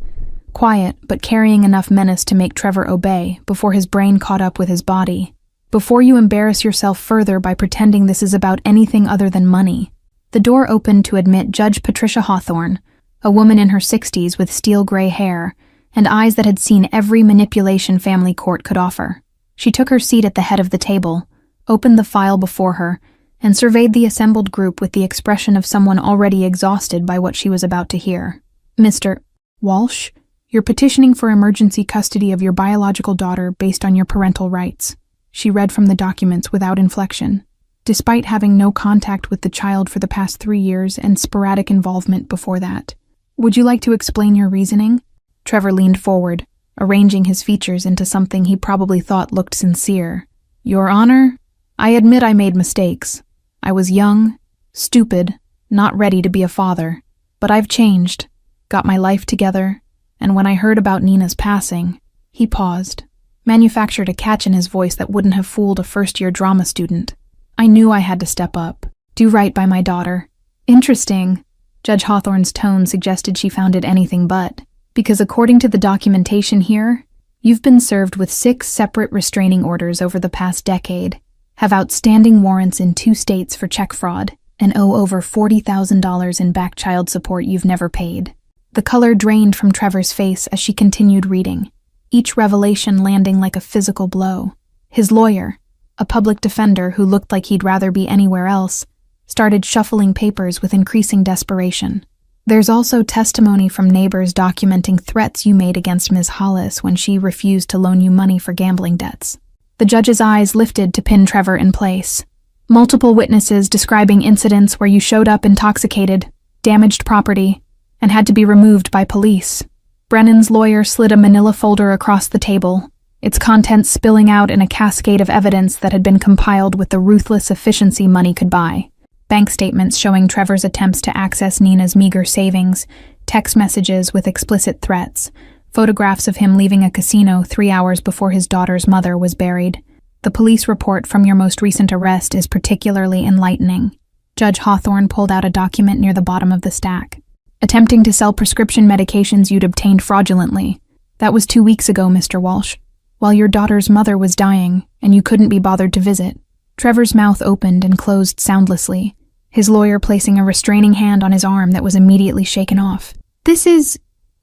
Quiet, but carrying enough menace to make Trevor obey before his brain caught up with his body. Before you embarrass yourself further by pretending this is about anything other than money. The door opened to admit Judge Patricia Hawthorne, a woman in her 60s with steel-gray hair and eyes that had seen every manipulation family court could offer. She took her seat at the head of the table, opened the file before her, and surveyed the assembled group with the expression of someone already exhausted by what she was about to hear. "Mr. Walsh, you're petitioning for emergency custody of your biological daughter based on your parental rights." She read from the documents without inflection. Despite having no contact with the child for the past 3 years and sporadic involvement before that. "Would you like to explain your reasoning?" Trevor leaned forward, arranging his features into something he probably thought looked sincere. "Your Honor, I admit I made mistakes. I was young, stupid, not ready to be a father. But I've changed, got my life together, and when I heard about Nina's passing," he paused, manufactured a catch in his voice that wouldn't have fooled a first-year drama student. "I knew I had to step up, do right by my daughter." "Interesting." Judge Hawthorne's tone suggested she found it anything but, because according to the documentation here, you've been served with 6 separate restraining orders over the past decade, have outstanding warrants in 2 states for check fraud, and owe over $40,000 in back child support you've never paid. The color drained from Trevor's face as she continued reading, each revelation landing like a physical blow. His lawyer, a public defender who looked like he'd rather be anywhere else, started shuffling papers with increasing desperation. "There's also testimony from neighbors documenting threats you made against Ms. Hollis when she refused to loan you money for gambling debts." The judge's eyes lifted to pin Trevor in place. "Multiple witnesses describing incidents where you showed up intoxicated, damaged property, and had to be removed by police." Brennan's lawyer slid a manila folder across the table, its contents spilling out in a cascade of evidence that had been compiled with the ruthless efficiency money could buy. Bank statements showing Trevor's attempts to access Nina's meager savings, text messages with explicit threats, photographs of him leaving a casino 3 hours before his daughter's mother was buried. "The police report from your most recent arrest is particularly enlightening." Judge Hawthorne pulled out a document near the bottom of the stack. "Attempting to sell prescription medications you'd obtained fraudulently. That was 2 weeks ago, Mr. Walsh, while your daughter's mother was dying and you couldn't be bothered to visit." Trevor's mouth opened and closed soundlessly, his lawyer placing a restraining hand on his arm that was immediately shaken off.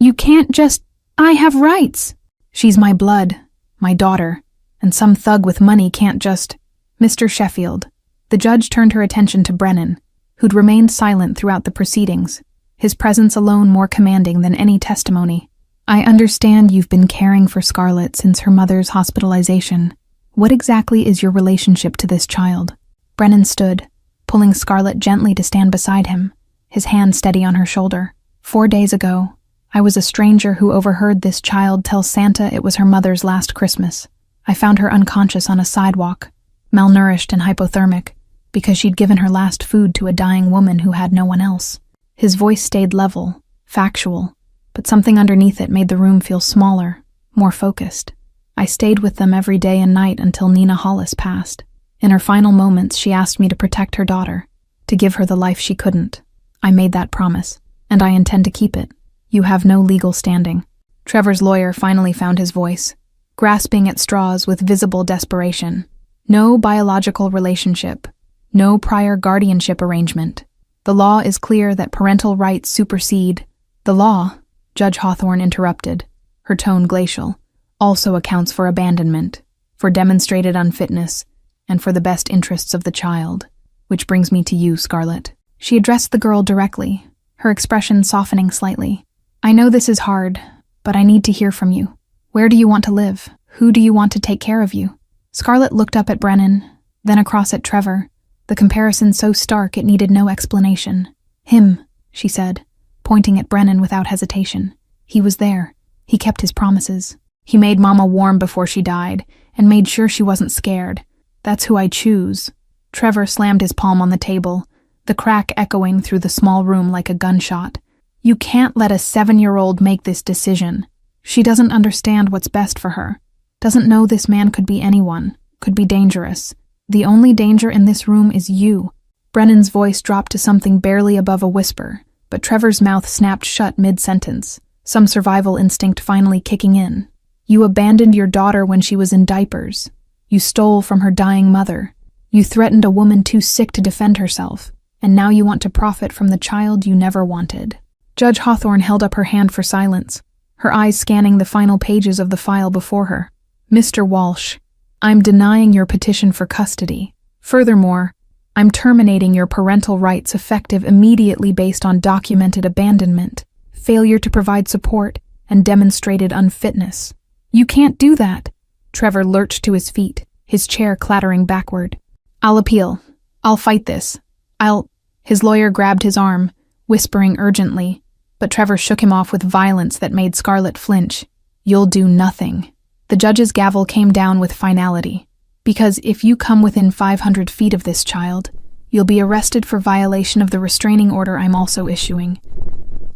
You can't just... I have rights." "She's my blood, my daughter, and some thug with money can't just..." "Mr. Sheffield." The judge turned her attention to Brennan, who'd remained silent throughout the proceedings, his presence alone more commanding than any testimony. "I understand you've been caring for Scarlett since her mother's hospitalization. What exactly is your relationship to this child?" Brennan stood, pulling Scarlett gently to stand beside him, his hand steady on her shoulder. 4 days ago, I was a stranger who overheard this child tell Santa it was her mother's last Christmas. I found her unconscious on a sidewalk, malnourished and hypothermic, because she'd given her last food to a dying woman who had no one else. His voice stayed level, factual, but something underneath it made the room feel smaller, more focused. I stayed with them every day and night until Nina Hollis passed. In her final moments, she asked me to protect her daughter, to give her the life she couldn't. I made that promise, and I intend to keep it. You have no legal standing. Trevor's lawyer finally found his voice, grasping at straws with visible desperation. No biological relationship, no prior guardianship arrangement. The law is clear that parental rights supersede. The law, Judge Hawthorne interrupted, her tone glacial, also accounts for abandonment, for demonstrated unfitness, and for the best interests of the child. Which brings me to you, Scarlett. She addressed the girl directly, her expression softening slightly. I know this is hard, but I need to hear from you. Where do you want to live? Who do you want to take care of you? Scarlett looked up at Brennan, then across at Trevor, the comparison so stark it needed no explanation. Him, she said, pointing at Brennan without hesitation. He was there. He kept his promises. He made Mama warm before she died, and made sure she wasn't scared. That's who I choose. Trevor slammed his palm on the table, the crack echoing through the small room like a gunshot. You can't let a 7-year-old make this decision. She doesn't understand what's best for her. Doesn't know this man could be anyone, could be dangerous. The only danger in this room is you. Brennan's voice dropped to something barely above a whisper, but Trevor's mouth snapped shut mid-sentence, some survival instinct finally kicking in. You abandoned your daughter when she was in diapers. You stole from her dying mother. You threatened a woman too sick to defend herself, and now you want to profit from the child you never wanted. Judge Hawthorne held up her hand for silence, her eyes scanning the final pages of the file before her. Mr. Walsh, I'm denying your petition for custody. Furthermore, I'm terminating your parental rights effective immediately based on documented abandonment, failure to provide support, and demonstrated unfitness. You can't do that. Trevor lurched to his feet, his chair clattering backward. I'll appeal. I'll fight this. His lawyer grabbed his arm, whispering urgently, but Trevor shook him off with violence that made Scarlett flinch. You'll do nothing. The judge's gavel came down with finality. Because if you come within 500 feet of this child, you'll be arrested for violation of the restraining order I'm also issuing.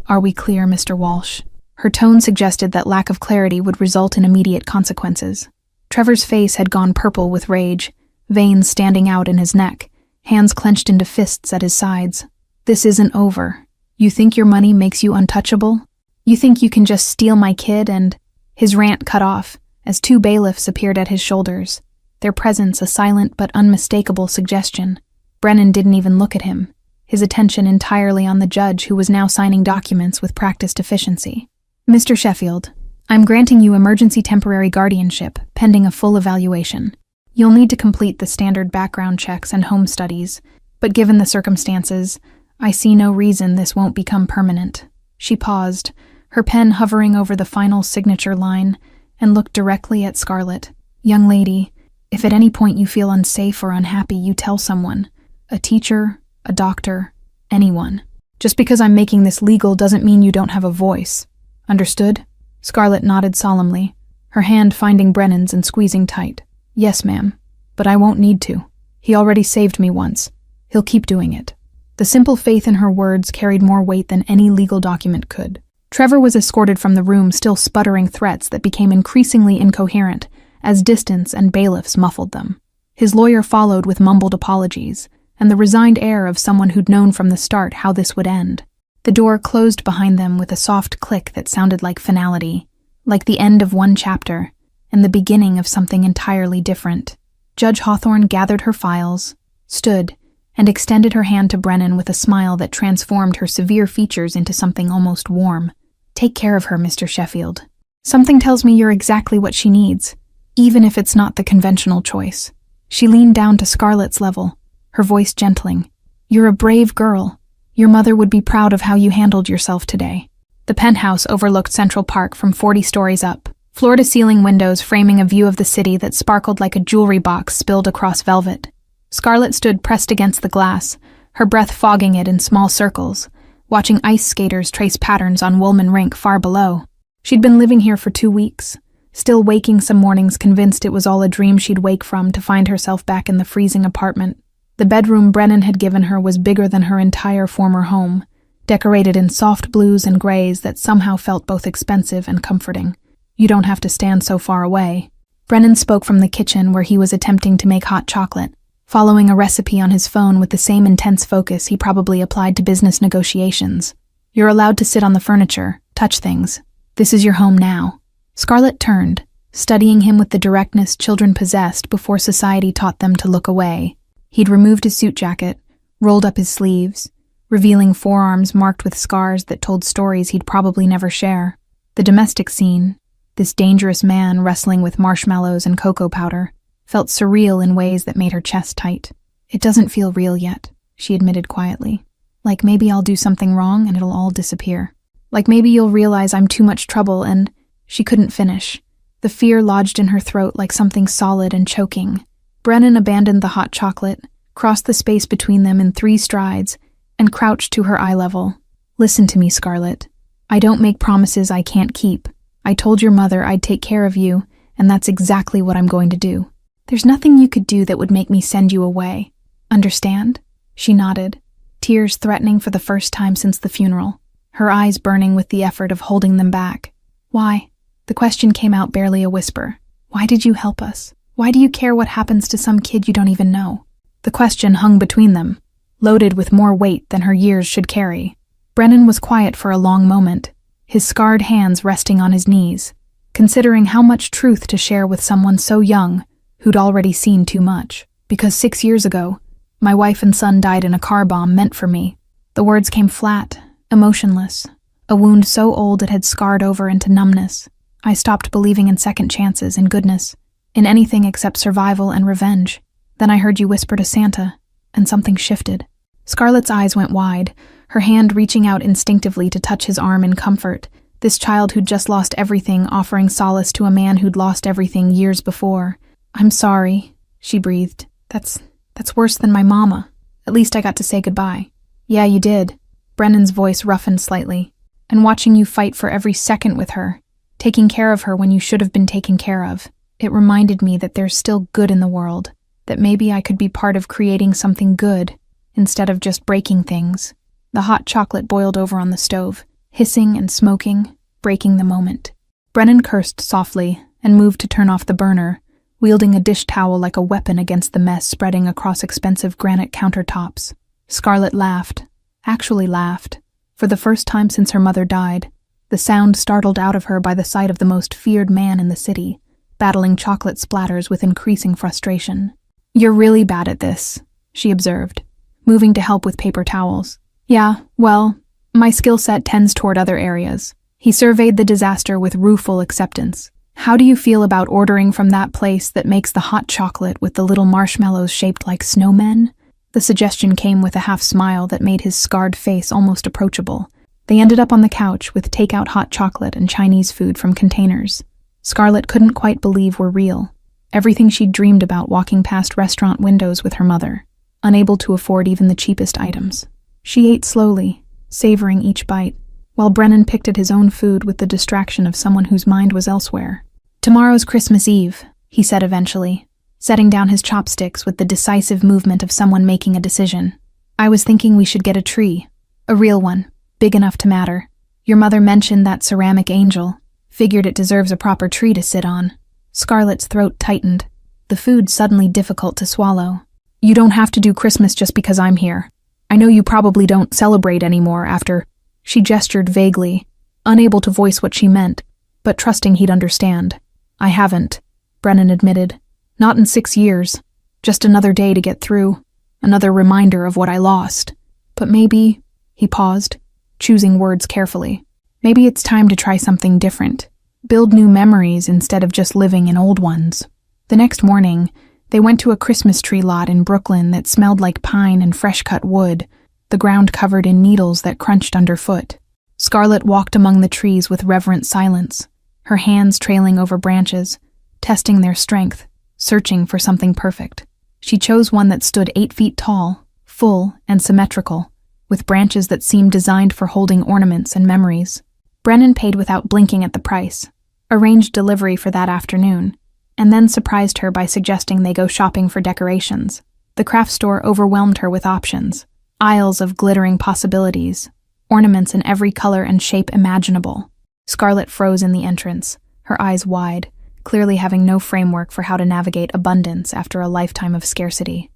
Are we clear, Mr. Walsh? Her tone suggested that lack of clarity would result in immediate consequences. Trevor's face had gone purple with rage, veins standing out in his neck, hands clenched into fists at his sides. This isn't over. You think your money makes you untouchable? You think you can just steal my kid and— His rant cut off as 2 bailiffs appeared at his shoulders, their presence a silent but unmistakable suggestion. Brennan didn't even look at him, his attention entirely on the judge who was now signing documents with practiced efficiency. Mr. Sheffield, I'm granting you emergency temporary guardianship, pending a full evaluation. You'll need to complete the standard background checks and home studies, but given the circumstances, I see no reason this won't become permanent. She paused, her pen hovering over the final signature line, and looked directly at Scarlett. Young lady, if at any point you feel unsafe or unhappy, you tell someone. A teacher, a doctor, anyone. Just because I'm making this legal doesn't mean you don't have a voice. Understood? Scarlett nodded solemnly, her hand finding Brennan's and squeezing tight. Yes, ma'am, but I won't need to. He already saved me once. He'll keep doing it. The simple faith in her words carried more weight than any legal document could. Trevor was escorted from the room, still sputtering threats that became increasingly incoherent as distance and bailiffs muffled them. His lawyer followed with mumbled apologies and the resigned air of someone who'd known from the start how this would end. The door closed behind them with a soft click that sounded like finality, like the end of one chapter and the beginning of something entirely different. Judge Hawthorne gathered her files, stood, and extended her hand to Brennan with a smile that transformed her severe features into something almost warm. Take care of her, Mr. Sheffield. Something tells me you're exactly what she needs, even if it's not the conventional choice. She leaned down to Scarlett's level, her voice gentling. You're a brave girl. Your mother would be proud of how you handled yourself today. The penthouse overlooked Central Park from 40 stories up, floor-to-ceiling windows framing a view of the city that sparkled like a jewelry box spilled across velvet. Scarlett stood pressed against the glass, her breath fogging it in small circles, watching ice skaters trace patterns on Woolman Rink far below. She'd been living here for 2 weeks, still waking some mornings convinced it was all a dream she'd wake from to find herself back in the freezing apartment. The bedroom Brennan had given her was bigger than her entire former home, decorated in soft blues and grays that somehow felt both expensive and comforting. You don't have to stand so far away. Brennan spoke from the kitchen where he was attempting to make hot chocolate, following a recipe on his phone with the same intense focus he probably applied to business negotiations. You're allowed to sit on the furniture, touch things. This is your home now. Scarlett turned, studying him with the directness children possessed before society taught them to look away. He'd removed his suit jacket, rolled up his sleeves, revealing forearms marked with scars that told stories he'd probably never share. The domestic scene, this dangerous man wrestling with marshmallows and cocoa powder, felt surreal in ways that made her chest tight. It doesn't feel real yet, she admitted quietly. Like maybe I'll do something wrong and it'll all disappear. Like maybe you'll realize I'm too much trouble and— She couldn't finish. The fear lodged in her throat like something solid and choking. Brennan abandoned the hot chocolate, crossed the space between them in 3 strides, and crouched to her eye level. Listen to me, Scarlett. I don't make promises I can't keep. I told your mother I'd take care of you, and that's exactly what I'm going to do. There's nothing you could do that would make me send you away. Understand? She nodded, tears threatening for the first time since the funeral, her eyes burning with the effort of holding them back. Why? The question came out barely a whisper. Why did you help us? Why do you care what happens to some kid you don't even know? The question hung between them, loaded with more weight than her years should carry. Brennan was quiet for a long moment, his scarred hands resting on his knees, considering how much truth to share with someone so young, who'd already seen too much. Because 6 years ago, my wife and son died in a car bomb meant for me. The words came flat, emotionless, a wound so old it had scarred over into numbness. I stopped believing in second chances, in goodness, in anything except survival and revenge. Then I heard you whisper to Santa, and something shifted. Scarlett's eyes went wide, her hand reaching out instinctively to touch his arm in comfort, this child who'd just lost everything offering solace to a man who'd lost everything years before. I'm sorry, she breathed. That's worse than my mama. At least I got to say goodbye. Yeah, you did. Brennan's voice roughened slightly. And watching you fight for every second with her, taking care of her when you should have been taken care of, it reminded me that there's still good in the world, that maybe I could be part of creating something good, instead of just breaking things. The hot chocolate boiled over on the stove, hissing and smoking, breaking the moment. Brennan cursed softly and moved to turn off the burner, wielding a dish towel like a weapon against the mess spreading across expensive granite countertops. Scarlett laughed, actually laughed, for the first time since her mother died, the sound startled out of her by the sight of the most feared man in the city, battling chocolate splatters with increasing frustration. You're really bad at this, she observed, moving to help with paper towels. Yeah, well, my skill set tends toward other areas. He surveyed the disaster with rueful acceptance. How do you feel about ordering from that place that makes the hot chocolate with the little marshmallows shaped like snowmen? The suggestion came with a half smile that made his scarred face almost approachable. They ended up on the couch with takeout hot chocolate and Chinese food from containers. Scarlett couldn't quite believe were real. Everything she'd dreamed about walking past restaurant windows with her mother, unable to afford even the cheapest items. She ate slowly, savoring each bite, while Brennan picked at his own food with the distraction of someone whose mind was elsewhere. Tomorrow's Christmas Eve, he said eventually, setting down his chopsticks with the decisive movement of someone making a decision. I was thinking we should get a tree. A real one, big enough to matter. Your mother mentioned that ceramic angel. Figured it deserves a proper tree to sit on. Scarlett's throat tightened, the food suddenly difficult to swallow. You don't have to do Christmas just because I'm here. I know you probably don't celebrate anymore after... She gestured vaguely, unable to voice what she meant, but trusting he'd understand. I haven't, Brennan admitted. Not in 6 years. Just another day to get through. Another reminder of what I lost. But maybe... He paused, choosing words carefully. Maybe it's time to try something different. Build new memories instead of just living in old ones. The next morning, they went to a Christmas tree lot in Brooklyn that smelled like pine and fresh-cut wood, the ground covered in needles that crunched underfoot. Scarlett walked among the trees with reverent silence, her hands trailing over branches, testing their strength, searching for something perfect. She chose one that stood 8 feet tall, full and symmetrical, with branches that seemed designed for holding ornaments and memories. Brennan paid without blinking at the price, arranged delivery for that afternoon, and then surprised her by suggesting they go shopping for decorations. The craft store overwhelmed her with options. Aisles of glittering possibilities, ornaments in every color and shape imaginable. Scarlett froze in the entrance, her eyes wide, clearly having no framework for how to navigate abundance after a lifetime of scarcity.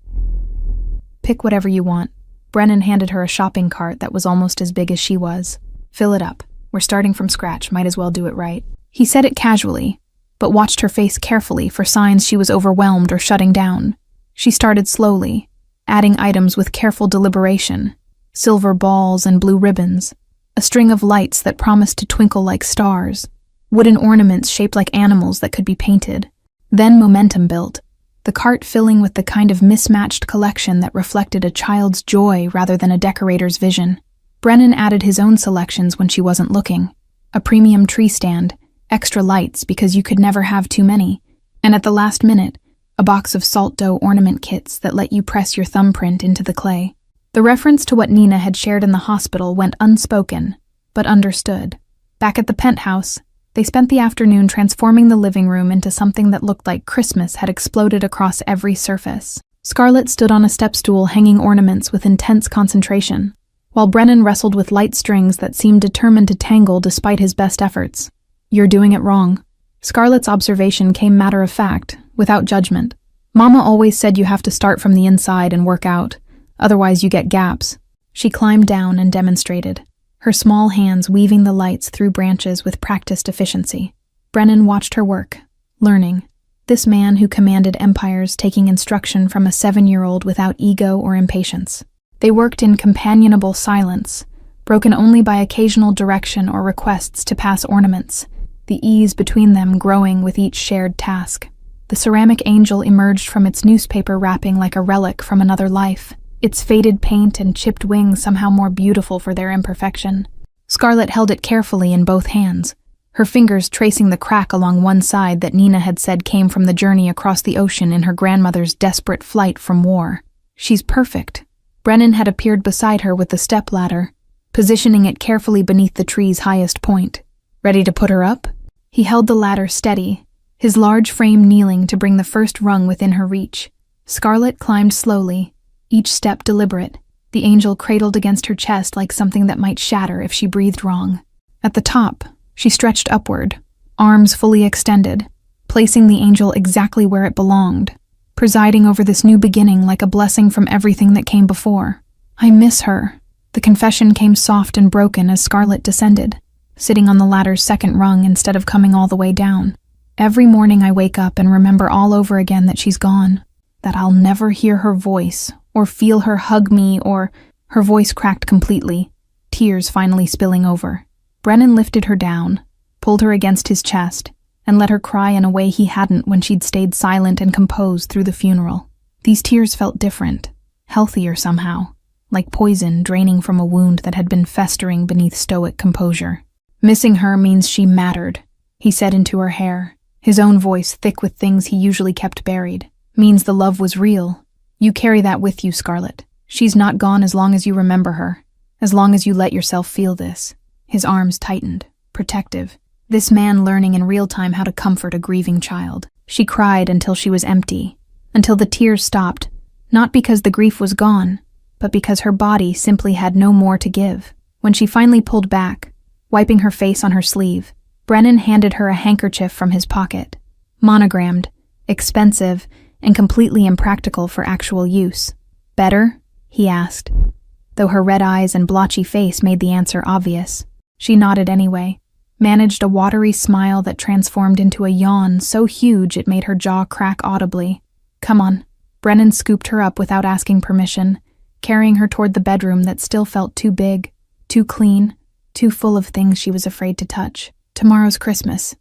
Pick whatever you want. Brennan handed her a shopping cart that was almost as big as she was. Fill it up. We're starting from scratch, might as well do it right. He said it casually, but watched her face carefully for signs she was overwhelmed or shutting down. She started slowly, adding items with careful deliberation, silver balls and blue ribbons, a string of lights that promised to twinkle like stars, wooden ornaments shaped like animals that could be painted. Then momentum built, the cart filling with the kind of mismatched collection that reflected a child's joy rather than a decorator's vision. Brennan added his own selections when she wasn't looking. A premium tree stand, extra lights because you could never have too many, and at the last minute, a box of salt dough ornament kits that let you press your thumbprint into the clay. The reference to what Nina had shared in the hospital went unspoken, but understood. Back at the penthouse, they spent the afternoon transforming the living room into something that looked like Christmas had exploded across every surface. Scarlett stood on a step stool hanging ornaments with intense concentration, while Brennan wrestled with light strings that seemed determined to tangle despite his best efforts. "You're doing it wrong." Scarlett's observation came matter of fact, without judgment. "Mama always said you have to start from the inside and work out, otherwise you get gaps." She climbed down and demonstrated, her small hands weaving the lights through branches with practiced efficiency. Brennan watched her work, learning. This man who commanded empires taking instruction from a 7-year-old without ego or impatience. They worked in companionable silence, broken only by occasional direction or requests to pass ornaments, the ease between them growing with each shared task. The ceramic angel emerged from its newspaper wrapping like a relic from another life, its faded paint and chipped wings somehow more beautiful for their imperfection. Scarlett held it carefully in both hands, her fingers tracing the crack along one side that Nina had said came from the journey across the ocean in her grandmother's desperate flight from war. "She's perfect." Brennan had appeared beside her with the stepladder, positioning it carefully beneath the tree's highest point. "Ready to put her up?" He held the ladder steady, his large frame kneeling to bring the first rung within her reach. Scarlett climbed slowly, each step deliberate, the angel cradled against her chest like something that might shatter if she breathed wrong. At the top, she stretched upward, arms fully extended, placing the angel exactly where it belonged, presiding over this new beginning like a blessing from everything that came before. "I miss her." The confession came soft and broken as Scarlett descended, sitting on the ladder's second rung instead of coming all the way down. "Every morning I wake up and remember all over again that she's gone, that I'll never hear her voice, or feel her hug me, or—" Her voice cracked completely, tears finally spilling over. Brennan lifted her down, pulled her against his chest, and let her cry in a way he hadn't when she'd stayed silent and composed through the funeral. These tears felt different, healthier somehow, like poison draining from a wound that had been festering beneath stoic composure. "Missing her means she mattered," he said into her hair, his own voice thick with things he usually kept buried. "Means the love was real. You carry that with you, Scarlett. She's not gone as long as you remember her, as long as you let yourself feel this." His arms tightened, protective. This man learning in real time how to comfort a grieving child. She cried until she was empty, until the tears stopped, not because the grief was gone, but because her body simply had no more to give. When she finally pulled back, wiping her face on her sleeve, Brennan handed her a handkerchief from his pocket, monogrammed, expensive, and completely impractical for actual use. "Better?" he asked, though her red eyes and blotchy face made the answer obvious. She nodded anyway, managed a watery smile that transformed into a yawn so huge it made her jaw crack audibly. "Come on." Brennan scooped her up without asking permission, carrying her toward the bedroom that still felt too big, too clean, too full of things she was afraid to touch. "Tomorrow's Christmas.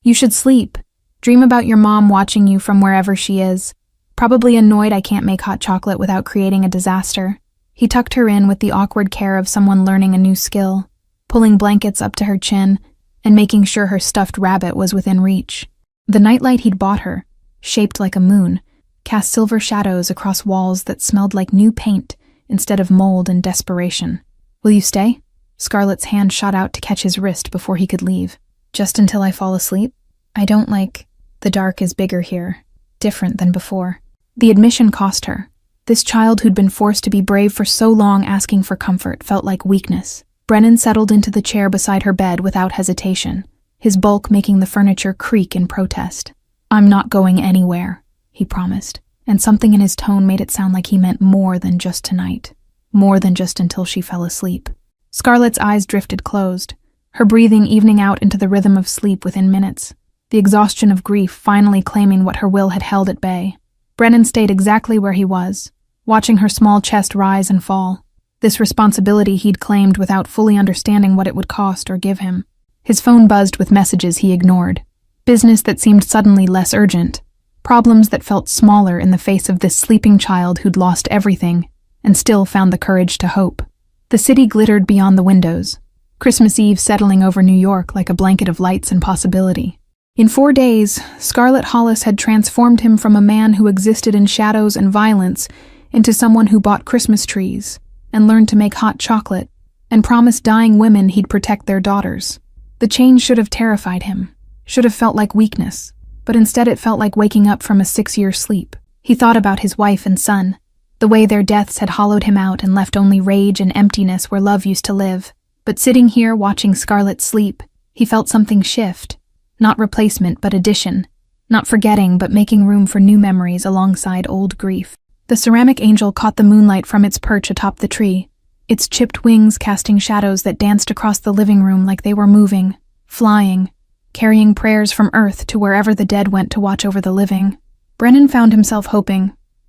You should sleep. Dream about your mom watching you from wherever she is. Probably annoyed I can't make hot chocolate without creating a disaster." He tucked her in with the awkward care of someone learning a new skill, pulling blankets up to her chin and making sure her stuffed rabbit was within reach. The nightlight he'd bought her, shaped like a moon, cast silver shadows across walls that smelled like new paint instead of mold and desperation. "Will you stay?" Scarlett's hand shot out to catch his wrist before he could leave. "Just until I fall asleep? I don't like— the dark is bigger here, different than before." The admission cost her. This child who'd been forced to be brave for so long asking for comfort felt like weakness. Brennan settled into the chair beside her bed without hesitation, his bulk making the furniture creak in protest. "I'm not going anywhere," he promised, and something in his tone made it sound like he meant more than just tonight, more than just until she fell asleep. Scarlett's eyes drifted closed, her breathing evening out into the rhythm of sleep within minutes, the exhaustion of grief finally claiming what her will had held at bay. Brennan stayed exactly where he was, watching her small chest rise and fall. This responsibility he'd claimed without fully understanding what it would cost or give him. His phone buzzed with messages he ignored. Business that seemed suddenly less urgent. Problems that felt smaller in the face of this sleeping child who'd lost everything and still found the courage to hope. The city glittered beyond the windows, Christmas Eve settling over New York like a blanket of lights and possibility. In 4 days, Scarlett Hollis had transformed him from a man who existed in shadows and violence into someone who bought Christmas trees and learned to make hot chocolate and promised dying women he'd protect their daughters. The change should have terrified him, should have felt like weakness, but instead it felt like waking up from a 6-year sleep. He thought about his wife and son, the way their deaths had hollowed him out and left only rage and emptiness where love used to live. But sitting here watching Scarlett sleep, he felt something shift. Not replacement, but addition. Not forgetting, but making room for new memories alongside old grief. The ceramic angel caught the moonlight from its perch atop the tree, its chipped wings casting shadows that danced across the living room like they were moving, flying, carrying prayers from Earth to wherever the dead went to watch over the living. Brennan found himself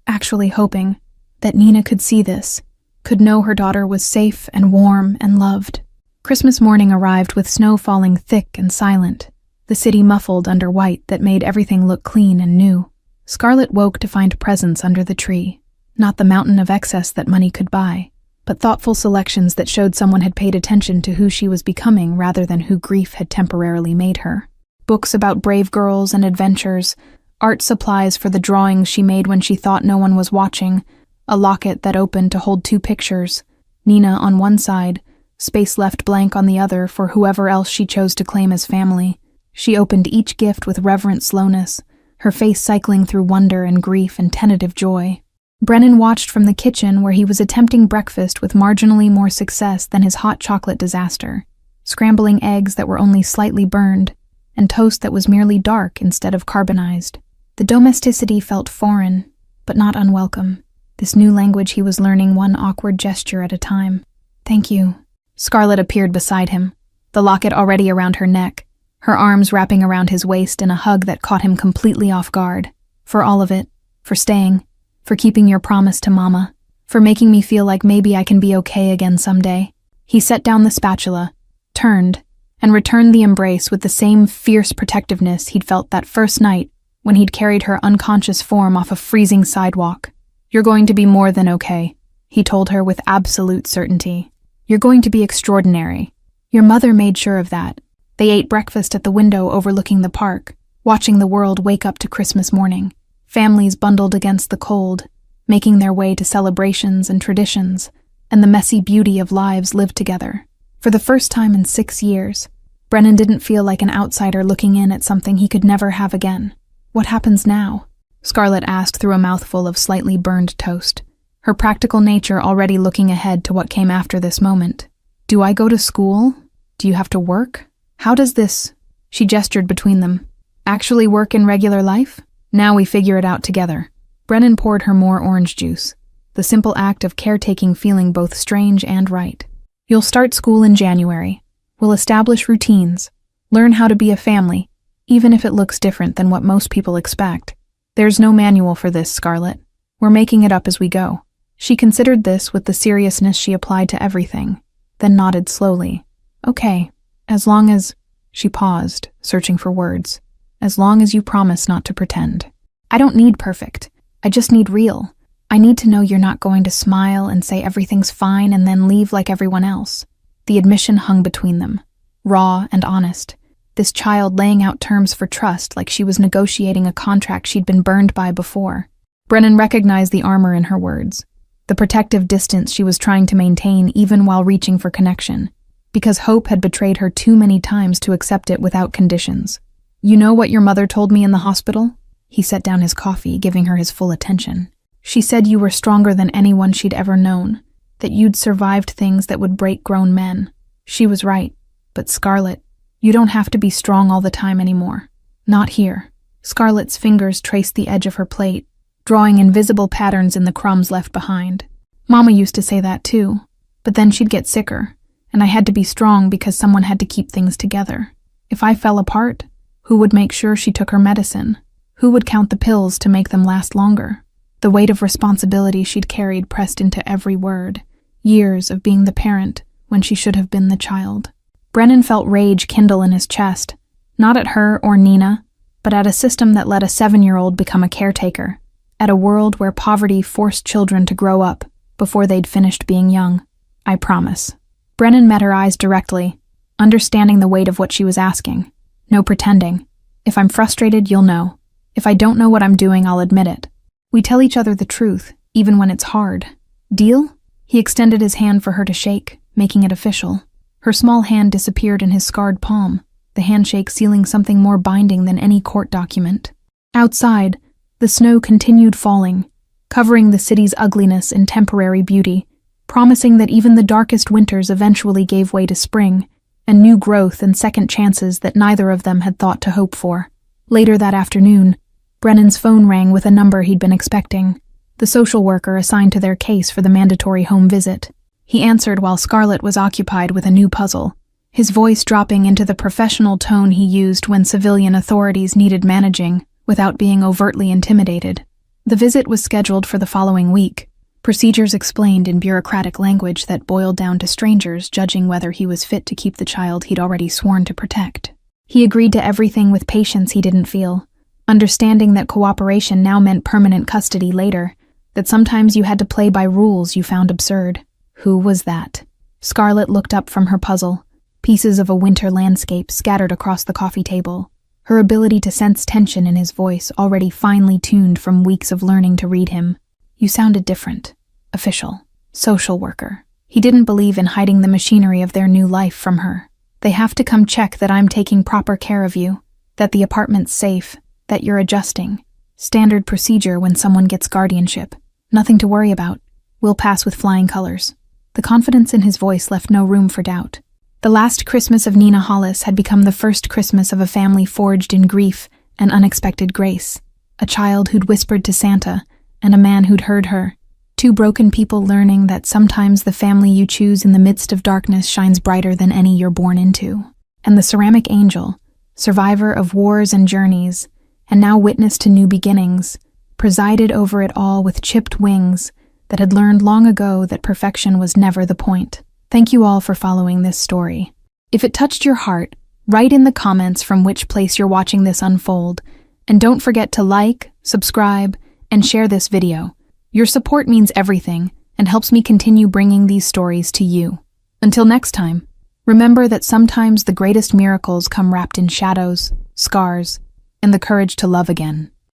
actually hoping, that Nina could see this, could know her daughter was safe and warm and loved. Christmas morning arrived with snow falling thick and silent, the city muffled under white that made everything look clean and new. Scarlett woke to find presents under the tree, not the mountain of excess that money could buy, but thoughtful selections that showed someone had paid attention to who she was becoming rather than who grief had temporarily made her. Books about brave girls and adventures, art supplies for the drawings she made when she thought no one was watching, a locket that opened to hold 2 pictures, Nina on one side, space left blank on the other for whoever else she chose to claim as family. She opened each gift with reverent slowness, her face cycling through wonder and grief and tentative joy. Brennan watched from the kitchen where he was attempting breakfast with marginally more success than his hot chocolate disaster, scrambling eggs that were only slightly burned, and toast that was merely dark instead of carbonized. The domesticity felt foreign, but not unwelcome. This new language he was learning one awkward gesture at a time. "Thank you." Scarlett appeared beside him, the locket already around her neck, her arms wrapping around his waist in a hug that caught him completely off guard. "For all of it, for staying, for keeping your promise to Mama, for making me feel like maybe I can be okay again someday." He set down the spatula, turned, and returned the embrace with the same fierce protectiveness he'd felt that first night when he'd carried her unconscious form off a freezing sidewalk. "You're going to be more than okay," he told her with absolute certainty. "You're going to be extraordinary. Your mother made sure of that." They ate breakfast at the window overlooking the park, watching the world wake up to Christmas morning. Families bundled against the cold, making their way to celebrations and traditions, and the messy beauty of lives lived together. For the first time in 6 years, Brennan didn't feel like an outsider looking in at something he could never have again. "What happens now?" Scarlett asked through a mouthful of slightly burned toast, her practical nature already looking ahead to what came after this moment. "Do I go to school? Do you have to work? How does this," she gestured between them, "actually work in regular life? Now we figure it out together." Brennan poured her more orange juice, the simple act of caretaking feeling both strange and right. "You'll start school in January. We'll establish routines, learn how to be a family, even if it looks different than what most people expect. There's no manual for this, Scarlett. We're making it up as we go." She considered this with the seriousness she applied to everything, then nodded slowly. "Okay, as long as—" She paused, searching for words. "As long as you promise not to pretend. I don't need perfect. I just need real. I need to know you're not going to smile and say everything's fine and then leave like everyone else." The admission hung between them, raw and honest. This child laying out terms for trust like she was negotiating a contract she'd been burned by before. Brennan recognized the armor in her words, the protective distance she was trying to maintain even while reaching for connection, because hope had betrayed her too many times to accept it without conditions. "You know what your mother told me in the hospital?" He set down his coffee, giving her his full attention. "She said you were stronger than anyone she'd ever known, that you'd survived things that would break grown men. She was right, but Scarlett, you don't have to be strong all the time anymore. Not here." Scarlett's fingers traced the edge of her plate, drawing invisible patterns in the crumbs left behind. "Mama used to say that too, but then she'd get sicker, and I had to be strong because someone had to keep things together. If I fell apart, who would make sure she took her medicine? Who would count the pills to make them last longer?" The weight of responsibility she'd carried pressed into every word, years of being the parent when she should have been the child. Brennan felt rage kindle in his chest, not at her or Nina, but at a system that let a 7-year-old become a caretaker, at a world where poverty forced children to grow up before they'd finished being young. "I promise." Brennan met her eyes directly, understanding the weight of what she was asking. "No pretending. If I'm frustrated, you'll know. If I don't know what I'm doing, I'll admit it. We tell each other the truth, even when it's hard. Deal?" He extended his hand for her to shake, making it official. Her small hand disappeared in his scarred palm, the handshake sealing something more binding than any court document. Outside, The snow continued falling, covering the city's ugliness in temporary beauty, promising that even the darkest winters eventually gave way to spring, and new growth and second chances that neither of them had thought to hope for. Later that afternoon, Brennan's phone rang with a number he'd been expecting, the social worker assigned to their case for the mandatory home visit. He answered while Scarlett was occupied with a new puzzle, his voice dropping into the professional tone he used when civilian authorities needed managing without being overtly intimidated. The visit was scheduled for the following week, procedures explained in bureaucratic language that boiled down to strangers judging whether he was fit to keep the child he'd already sworn to protect. He agreed to everything with patience he didn't feel, understanding that cooperation now meant permanent custody later, that sometimes you had to play by rules you found absurd. Who was that? Scarlett looked up from her puzzle, pieces of a winter landscape scattered across the coffee table, her ability to sense tension in his voice already finely tuned from weeks of learning to read him. You sounded different. Official. Social worker. He didn't believe in hiding the machinery of their new life from her. They have to come check that I'm taking proper care of you, that the apartment's safe, that you're adjusting. Standard procedure when someone gets guardianship. Nothing to worry about. We'll pass with flying colors. The confidence in his voice left no room for doubt. The last Christmas of Nina Hollis had become the first Christmas of a family forged in grief and unexpected grace. A child who'd whispered to Santa, and a man who'd heard her. Two broken people learning that sometimes the family you choose in the midst of darkness shines brighter than any you're born into. And the ceramic angel, survivor of wars and journeys, and now witness to new beginnings, presided over it all with chipped wings that had learned long ago that perfection was never the point. Thank you all for following this story. If it touched your heart, write in the comments from which place you're watching this unfold, and don't forget to like, subscribe, and share this video. Your support means everything and helps me continue bringing these stories to you. Until next time, remember that sometimes the greatest miracles come wrapped in shadows, scars, and the courage to love again.